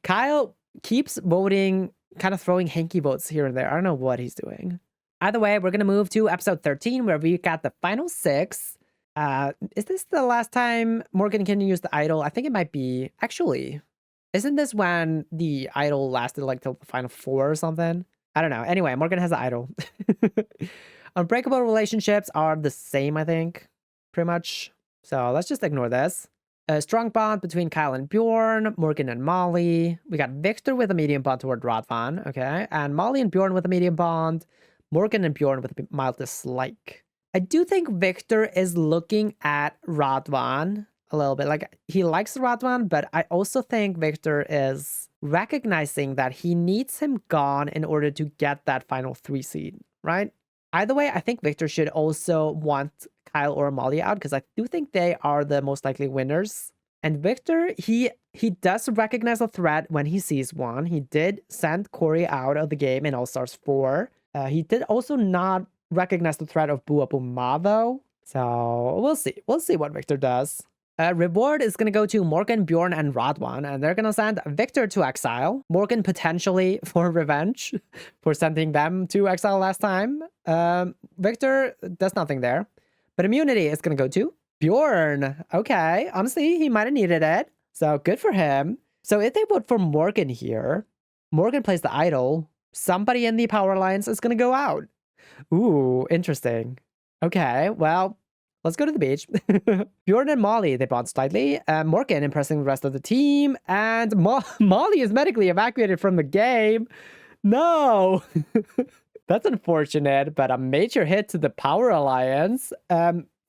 A: Kyle keeps voting, kind of throwing hanky votes here and there. I don't know what he's doing. Either way, we're going to move to episode 13, where we got the final 6. Is this the last time Morgan can use the idol? I think it might be. Actually, isn't this when the idol lasted like till the final 4 or something? I don't know. Anyway, Morgan has the idol. Unbreakable relationships are the same, I think, pretty much. So let's just ignore this. A strong bond between Kyle and Bjorn, Morgan and Molly. We got Victor with a medium bond toward Radwan, okay? And Molly and Bjorn with a medium bond. Morgan and Bjorn with a mild dislike. I do think Victor is looking at Radwan a little bit. Like, he likes Radwan, but I also think Victor is recognizing that he needs him gone in order to get that final 3 seed, right? Either way, I think Victor should also want Kyle or Molly out because I do think they are the most likely winners. And Victor, he does recognize a threat when he sees one. He did send Corey out of the game in All Stars 4. He did also not recognize the threat of Buapuma though. So we'll see. We'll see what Victor does. Reward is going to go to Morgan, Bjorn, and Radwan, and they're going to send Victor to exile. Morgan potentially for revenge for sending them to exile last time. Victor does nothing there. But immunity is going to go to Bjorn. Okay, honestly, he might have needed it. So good for him. So if they vote for Morgan here, Morgan plays the idol. Somebody in the Power Alliance is going to go out. Ooh, interesting. Okay, well, let's go to the beach. Bjorn and Molly, they bond slightly. Morgan impressing the rest of the team. And Molly is medically evacuated from the game. No! That's unfortunate, but a major hit to the Power Alliance.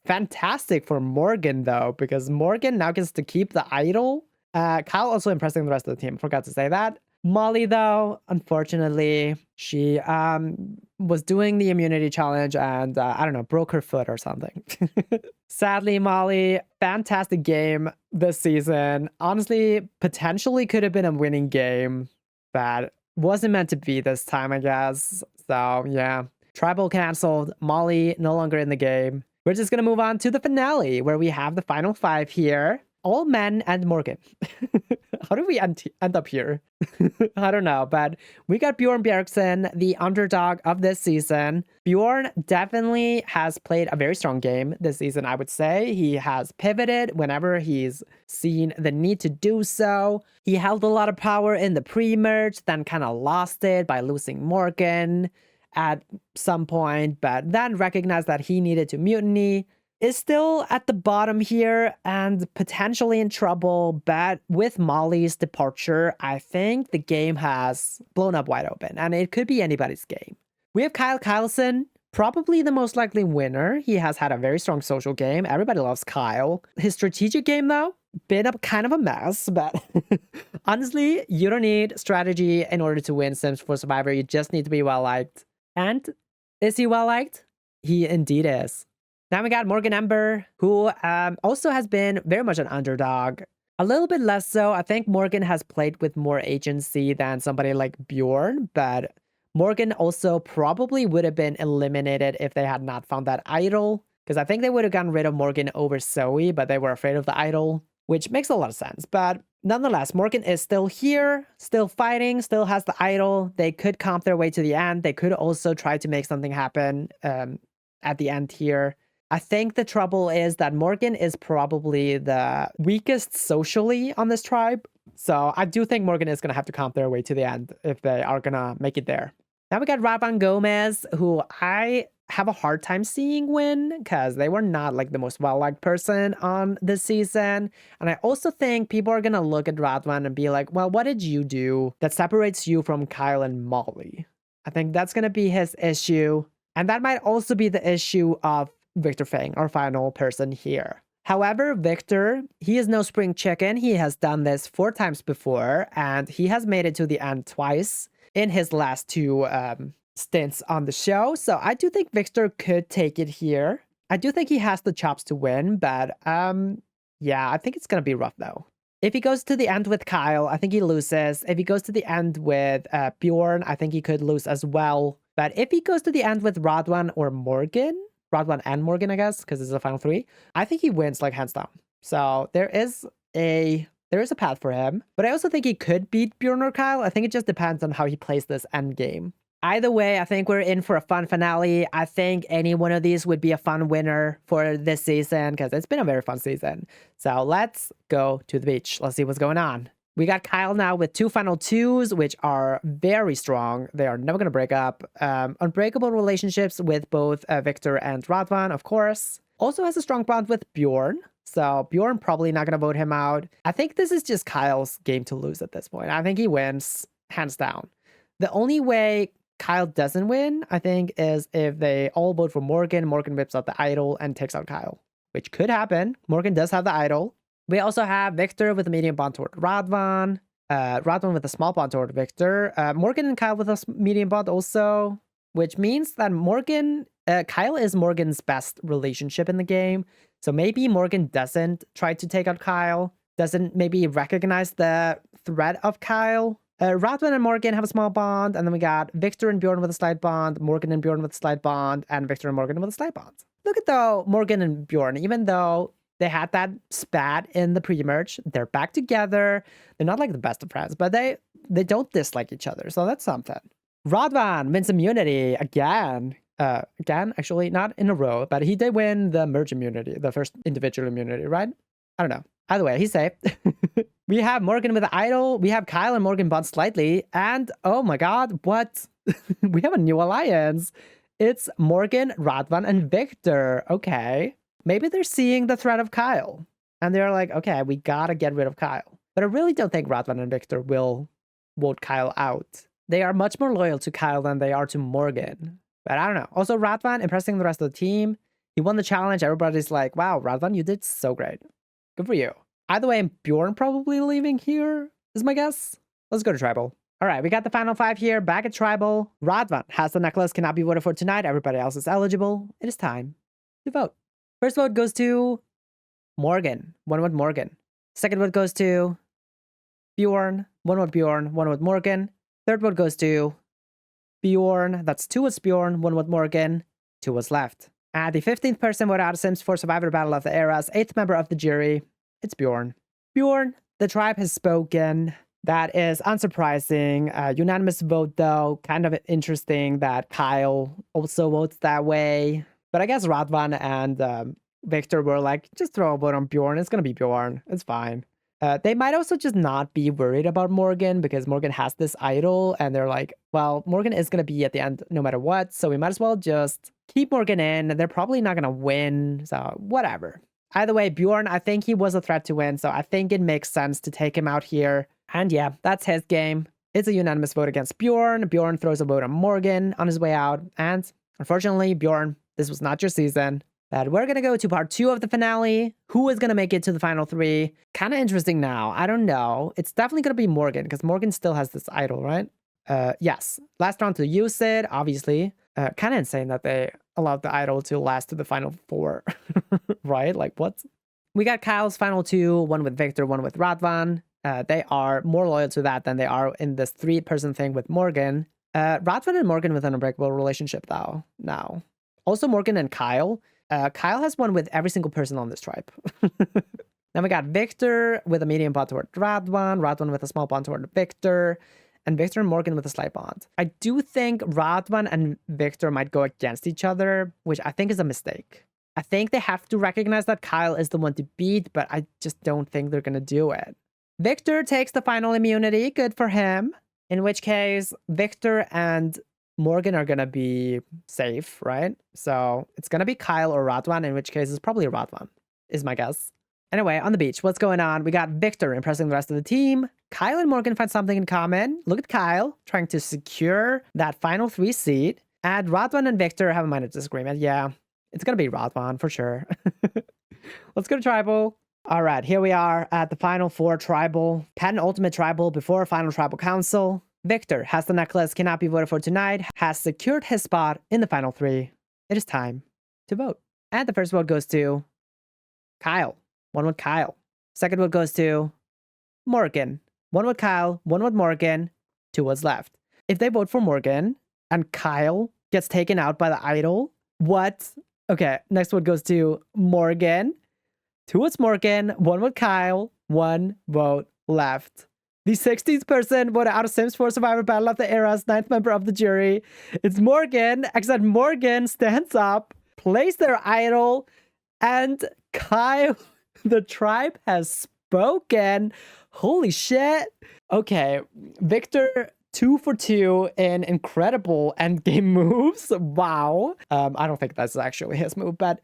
A: Fantastic for Morgan, though, because Morgan now gets to keep the idol. Kyle also impressing the rest of the team. Forgot to say that. Molly, though, unfortunately, she was doing the immunity challenge and, I don't know, broke her foot or something. Sadly, Molly, fantastic game this season. Honestly, potentially could have been a winning game, but wasn't meant to be this time, I guess. So, yeah. Tribal canceled. Molly no longer in the game. We're just going to move on to the finale, where we have the final 5 here. All men and Morgan. How do we end up here? I don't know, but we got Bjorn Bjergsen, the underdog of this season. Bjorn definitely has played a very strong game this season, I would say. He has pivoted whenever he's seen the need to do so. He held a lot of power in the pre-merge, then kind of lost it by losing Morgan at some point, but then recognized that he needed to mutiny. Is still at the bottom here and potentially in trouble, but with Molly's departure, I think the game has blown up wide open, and it could be anybody's game. We have Kyle Kyleson, probably the most likely winner. He has had a very strong social game. Everybody loves Kyle. His strategic game, though, been a kind of a mess, but honestly, you don't need strategy in order to win Sims 4 Survivor. You just need to be well-liked. And is he well-liked? He indeed is. Now we got Morgan Ember, who also has been very much an underdog. A little bit less so. I think Morgan has played with more agency than somebody like Bjorn, but Morgan also probably would have been eliminated if they had not found that idol, because I think they would have gotten rid of Morgan over Zoe, but they were afraid of the idol, which makes a lot of sense. But nonetheless, Morgan is still here, still fighting, still has the idol. They could comp their way to the end. They could also try to make something happen at the end here. I think the trouble is that Morgan is probably the weakest socially on this tribe. So I do think Morgan is going to have to comp their way to the end if they are going to make it there. Now we got Radwan Gomez, who I have a hard time seeing win because they were not like the most well-liked person on this season. And I also think people are going to look at Radwan and be like, well, what did you do that separates you from Kyle and Molly? I think that's going to be his issue. And that might also be the issue of Victor Fang, our final person here. However, Victor, he is no spring chicken. He has done this 4 times before, and he has made it to the end twice in his last 2 stints on the show. So I do think Victor could take it here. I do think he has the chops to win, but yeah, I think it's going to be rough though. If he goes to the end with Kyle, I think he loses. If he goes to the end with Bjorn, I think he could lose as well. But if he goes to the end with Radwan or Morgan, Radwan and Morgan, I guess, because it's the final 3, I think he wins like hands down. So there is a path for him, but I also think he could beat Bjorn or Kyle. I think it just depends on how he plays this end game. Either way, I think we're in for a fun finale. I think any one of these would be a fun winner for this season because it's been a very fun season. So let's go to the beach. Let's see what's going on. We got Kyle now with 2 final 2s, which are very strong. They are never going to break up. Unbreakable relationships with both Victor and Radwan, of course. Also has a strong bond with Bjorn. So Bjorn probably not going to vote him out. I think this is just Kyle's game to lose at this point. I think he wins, hands down. The only way Kyle doesn't win, I think, is if they all vote for Morgan. Morgan whips out the idol and takes out Kyle, which could happen. Morgan does have the idol. We also have Victor with a medium bond toward Radvan. Radvan with a small bond toward Victor. Morgan and Kyle with a medium bond also, which means that Kyle is Morgan's best relationship in the game. So maybe Morgan doesn't try to take out Kyle, doesn't maybe recognize the threat of Kyle. Radvan and Morgan have a small bond, and then we got Victor and Bjorn with a slight bond, Morgan and Bjorn with a slight bond, and Victor and Morgan with a slight bond. Look at though, Morgan and Bjorn, even though they had that spat in the pre-merge, they're back together. They're not like the best of friends, but they don't dislike each other, so that's something. Radvan wins immunity again. Again, actually, not in a row, but he did win the merge immunity, the first individual immunity, right? I don't know. Either way, he's safe. We have Morgan with the idol. We have Kyle and Morgan bond slightly. And oh my god, what? We have a new alliance. It's Morgan, Radvan, and Victor. Okay. Maybe they're seeing the threat of Kyle. And they're like, okay, we gotta get rid of Kyle. But I really don't think Radvan and Victor will vote Kyle out. They are much more loyal to Kyle than they are to Morgan. But I don't know. Also, Radvan impressing the rest of the team. He won the challenge. Everybody's like, wow, Radvan, you did so great. Good for you. Either way, Bjorn probably leaving here is my guess. Let's go to Tribal. All right, we got the final 5 here. Back at Tribal. Radvan has the necklace, cannot be voted for tonight. Everybody else is eligible. It is time to vote. First vote goes to Morgan. 1 vote Morgan. Second vote goes to Bjorn. 1 vote Bjorn. 1 vote Morgan. Third vote goes to Bjorn. That's 2 votes Bjorn. 1 vote Morgan. 2 votes left. The 15th person voted out of Sims 4 Survivor Battle of the Eras. 8th member of the jury. It's Bjorn. Bjorn, the tribe has spoken. That is unsurprising. Unanimous vote, though. Kind of interesting that Kyle also votes that way. But I guess Radvan and Victor were like, just throw a vote on Bjorn. It's going to be Bjorn. It's fine. They might also just not be worried about Morgan because Morgan has this idol. And they're like, well, Morgan is going to be at the end no matter what. So we might as well just keep Morgan in. They're probably not going to win. So whatever. Either way, Bjorn, I think he was a threat to win. So I think it makes sense to take him out here. And yeah, that's his game. It's a unanimous vote against Bjorn. Bjorn throws a vote on Morgan on his way out. And unfortunately, Bjorn, this was not your season. But we're going to go to part 2 of the finale. Who is going to make it to the final 3? Kind of interesting now. I don't know. It's definitely going to be Morgan because Morgan still has this idol, right? Yes. Last round to use it, obviously. Kind of insane that they allowed the idol to last to the final 4. Right? Like, what? We got Kyle's final 2. 1 with Victor, 1 with Radvan. They are more loyal to that than they are in this 3-person thing with Morgan. Radvan and Morgan with an unbreakable relationship, though. Now. Also, Morgan and Kyle. Kyle has won with every single person on this tribe. Then we got Victor with a medium bond toward Radvan. Radvan with a small bond toward Victor. And Victor and Morgan with a slight bond. I do think Radvan and Victor might go against each other, which I think is a mistake. I think they have to recognize that Kyle is the one to beat, but I just don't think they're going to do it. Victor takes the final immunity. Good for him. In which case, Victor and Morgan are going to be safe, right? So it's going to be Kyle or Radvan, in which case it's probably Radvan, is my guess. Anyway, on the beach, what's going on? We got Victor impressing the rest of the team. Kyle and Morgan find something in common. Look at Kyle trying to secure that final 3 seed. And Radvan and Victor have a minor disagreement. Yeah, it's going to be Radvan for sure. Let's go to Tribal. All right, here we are at the final 4 Tribal. Penultimate Tribal before final Tribal Council. Victor has the necklace, cannot be voted for tonight, has secured his spot in the final 3. It is time to vote. And the first vote goes to Kyle. 1 vote Kyle. Second vote goes to Morgan. 1 vote Kyle, 1 vote Morgan, 2 votes left. If they vote for Morgan and Kyle gets taken out by the idol, what? Okay, next vote goes to Morgan. 2 votes Morgan, 1 vote Kyle, 1 vote left. The 16th person voted out of Sims 4 Survivor Battle of the Eras, 9th member of the jury. It's Morgan, except Morgan stands up, plays their idol, and Kyle, the tribe has spoken. Holy shit. Okay, Victor, 2 for 2 in incredible endgame moves. Wow. I don't think that's actually his move, but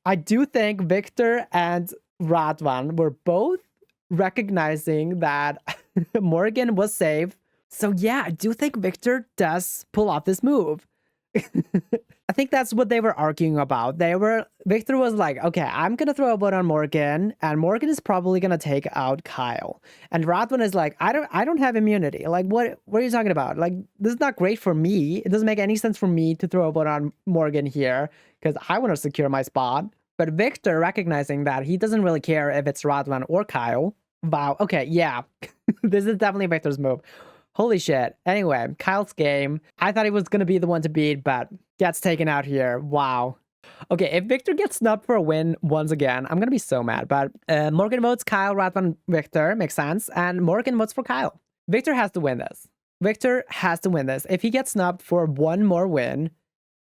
A: I do think Victor and Radvan were both recognizing that Morgan was safe. So yeah, I do think Victor does pull off this move. I think that's what they were arguing about. Victor was like, okay, I'm gonna throw a vote on Morgan, and Morgan is probably gonna take out Kyle. And Radwan is like, I don't have immunity. Like, what are you talking about? Like, this is not great for me. It doesn't make any sense for me to throw a vote on Morgan here because I want to secure my spot. But Victor, recognizing that he doesn't really care if it's Radwan or Kyle. Wow. Okay, yeah. This is definitely Victor's move. Holy shit. Anyway, Kyle's game. I thought he was going to be the one to beat, but gets taken out here. Wow. Okay, if Victor gets snubbed for a win once again, I'm going to be so mad. But Morgan votes Kyle, Radwan, Victor. Makes sense. And Morgan votes for Kyle. Victor has to win this. Victor has to win this. If he gets snubbed for one more win,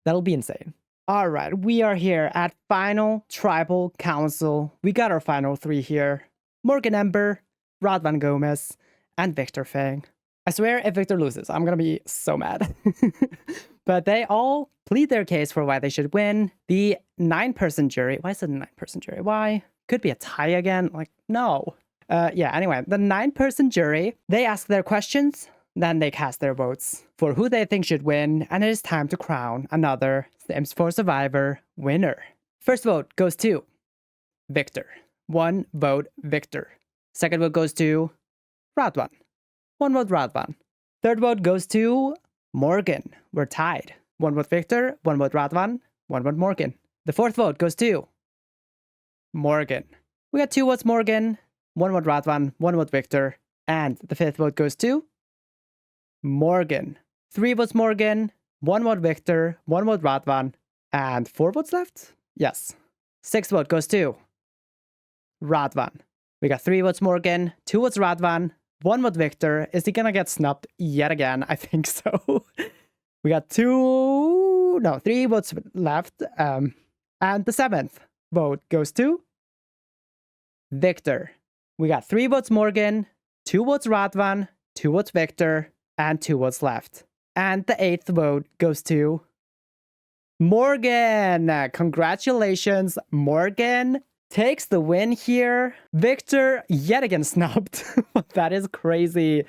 A: that'll be insane. All right, we are here at Final Tribal Council. We got our final three here. Morgan Ember, Radwan Gomez, and Victor Fang. I swear if Victor loses, I'm gonna be so mad. But they all plead their case for why they should win. The 9-person jury, why is it a 9-person jury? Why? Could be a tie again? Like, no. Yeah, anyway, the 9-person jury, they ask their questions, then they cast their votes for who they think should win, and it is time to crown another Sims 4 Survivor winner. First vote goes to Victor. 1 vote Victor. Second vote goes to Radwan. 1 vote Radwan. Third vote goes to Morgan. We're tied. 1 vote Victor, 1 vote Radwan, 1 vote Morgan. The fourth vote goes to Morgan. We got 2 votes Morgan, 1 vote Radwan, 1 vote Victor, and the fifth vote goes to Morgan. 3 votes Morgan, 1 vote Victor, 1 vote Radwan, and 4 votes left? Yes. 6th vote goes to Radwan. We got 3 votes Morgan, 2 votes Radwan, 1 vote Victor. Is he gonna get snubbed yet again? I think so. We got 3 votes left. And the 7th vote goes to Victor. We got 3 votes Morgan, 2 votes Radwan, 2 votes Victor, and 2 votes left. And the 8th vote goes to Morgan. Congratulations, Morgan takes the win here. Victor yet again snubbed. That is crazy.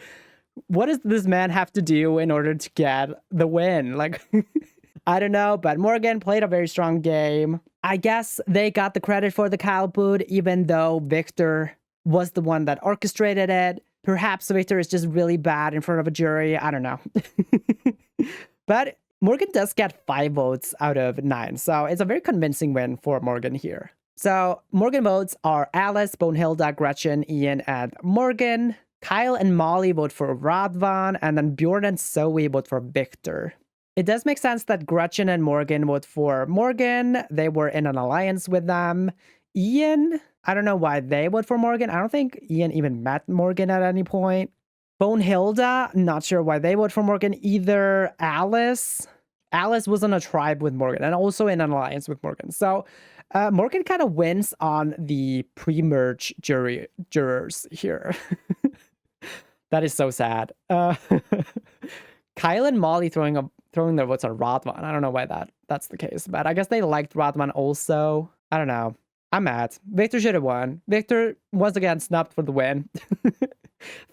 A: What does this man have to do in order to get the win? Like, I don't know, but Morgan played a very strong game. I guess they got the credit for the Kyle boot, even though Victor was the one that orchestrated it. Perhaps Victor is just really bad in front of a jury. I don't know. But Morgan does get 5 votes out of 9. So it's a very convincing win for Morgan here. So Morgan votes are Alice, Bonehilda, Gretchen, Ian, and Morgan. Kyle and Molly vote for Radwan, and then Bjorn and Zoe vote for Victor. It does make sense that Gretchen and Morgan vote for Morgan. They were in an alliance with them. Ian, I don't know why they vote for Morgan. I don't think Ian even met Morgan at any point. Bonehilda, not sure why they vote for Morgan either. Alice was on a tribe with Morgan and also in an alliance with Morgan. So Morgan kind of wins on the pre-merge jurors here. That is so sad. Kyle and Molly throwing their votes on Radwan. I don't know why that's the case, but I guess they liked Radwan also. I don't know. I'm mad. Victor should have won. Victor once again snubbed for the win.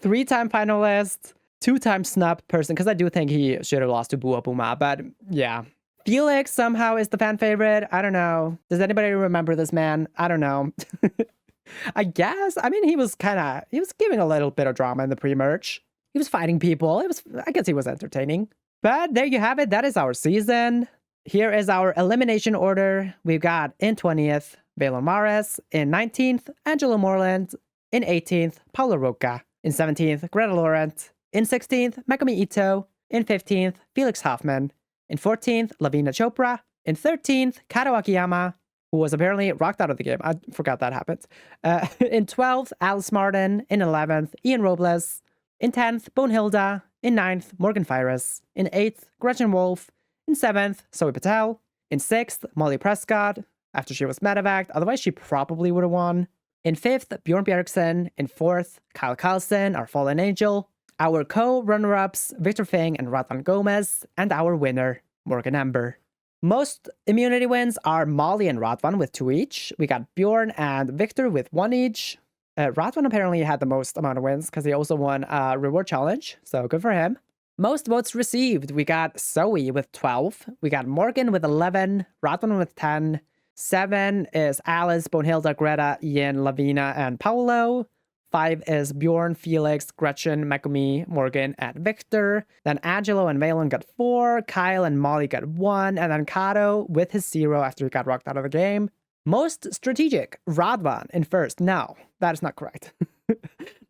A: 3-time finalist, 2-time snubbed person, because I do think he should have lost to Bua Puma, but yeah. Felix somehow is the fan favorite. I don't know. Does anybody remember this man? I don't know. I guess. I mean, he was giving a little bit of drama in the pre-merge. He was fighting people. I guess he was entertaining. But there you have it. That is our season. Here is our elimination order. We've got in 20th, Valon Mares. In 19th, Angelo Moreland. In 18th, Paulo Roca. In 17th, Greta Laurent. In 16th, Megumi Ito. In 15th, Felix Hoffman. In 14th, Lavina Chopra. In 13th, Kato Akiyama, who was apparently rocked out of the game. I forgot that happened. In 12th, Alice Martin. In 11th, Ian Robles. In 10th, Bonehilda. In 9th, Morgan Fires. In 8th, Gretchen Wolf. In 7th, Zoe Patel. In 6th, Molly Prescott, after she was medevaced. Otherwise, she probably would have won. In 5th, Bjorn Bjergsen. In 4th, Kyle Carlson, our fallen angel. Our co-runner-ups, Victor Fang and Radwan Gomez. And our winner, Morgan Ember. Most immunity wins are Molly and Radwan with 2 each. We got Bjorn and Victor with 1 each. Radwan apparently had the most amount of wins because he also won a reward challenge, so good for him. Most votes received. We got Zoe with 12. We got Morgan with 11. Rodman with 10. 7 is Alice, Bonehilda, Greta, Ian, Lavina, and Paolo. 5 is Bjorn, Felix, Gretchen, Megumi, Morgan, and Victor. Then Angelo and Valen got 4. Kyle and Molly got 1. And then Kato with his 0 after he got rocked out of the game. Most strategic, Radvan in first. No, that is not correct.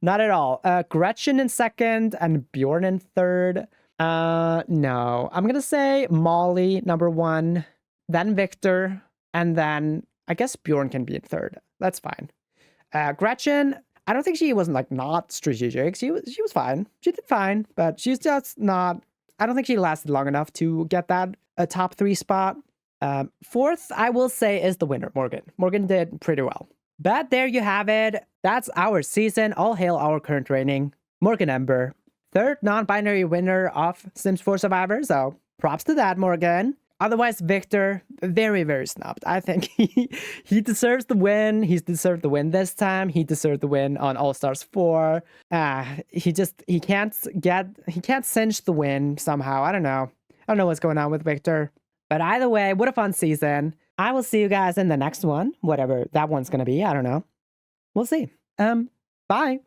A: Not at all. Gretchen in second and Bjorn in third. No. I'm gonna say Molly number 1, then Victor, and then I guess Bjorn can be in third. That's fine. Gretchen, I don't think she wasn't like not strategic. She was fine. She did fine, but she's just not. I don't think she lasted long enough to get that a top 3 spot. Fourth, I will say, is the winner, Morgan. Morgan did pretty well. But there you have it. That's our season. All hail our current reigning Morgan Ember. Third non-binary winner of Sims 4 Survivor. So props to that, Morgan. Otherwise, Victor, very, very snubbed. I think he deserves the win. He's deserved the win this time. He deserved the win on All Stars 4. He can't cinch the win somehow. I don't know what's going on with Victor. But either way, what a fun season. I will see you guys in the next one, whatever that one's gonna be. I don't know. We'll see. Bye.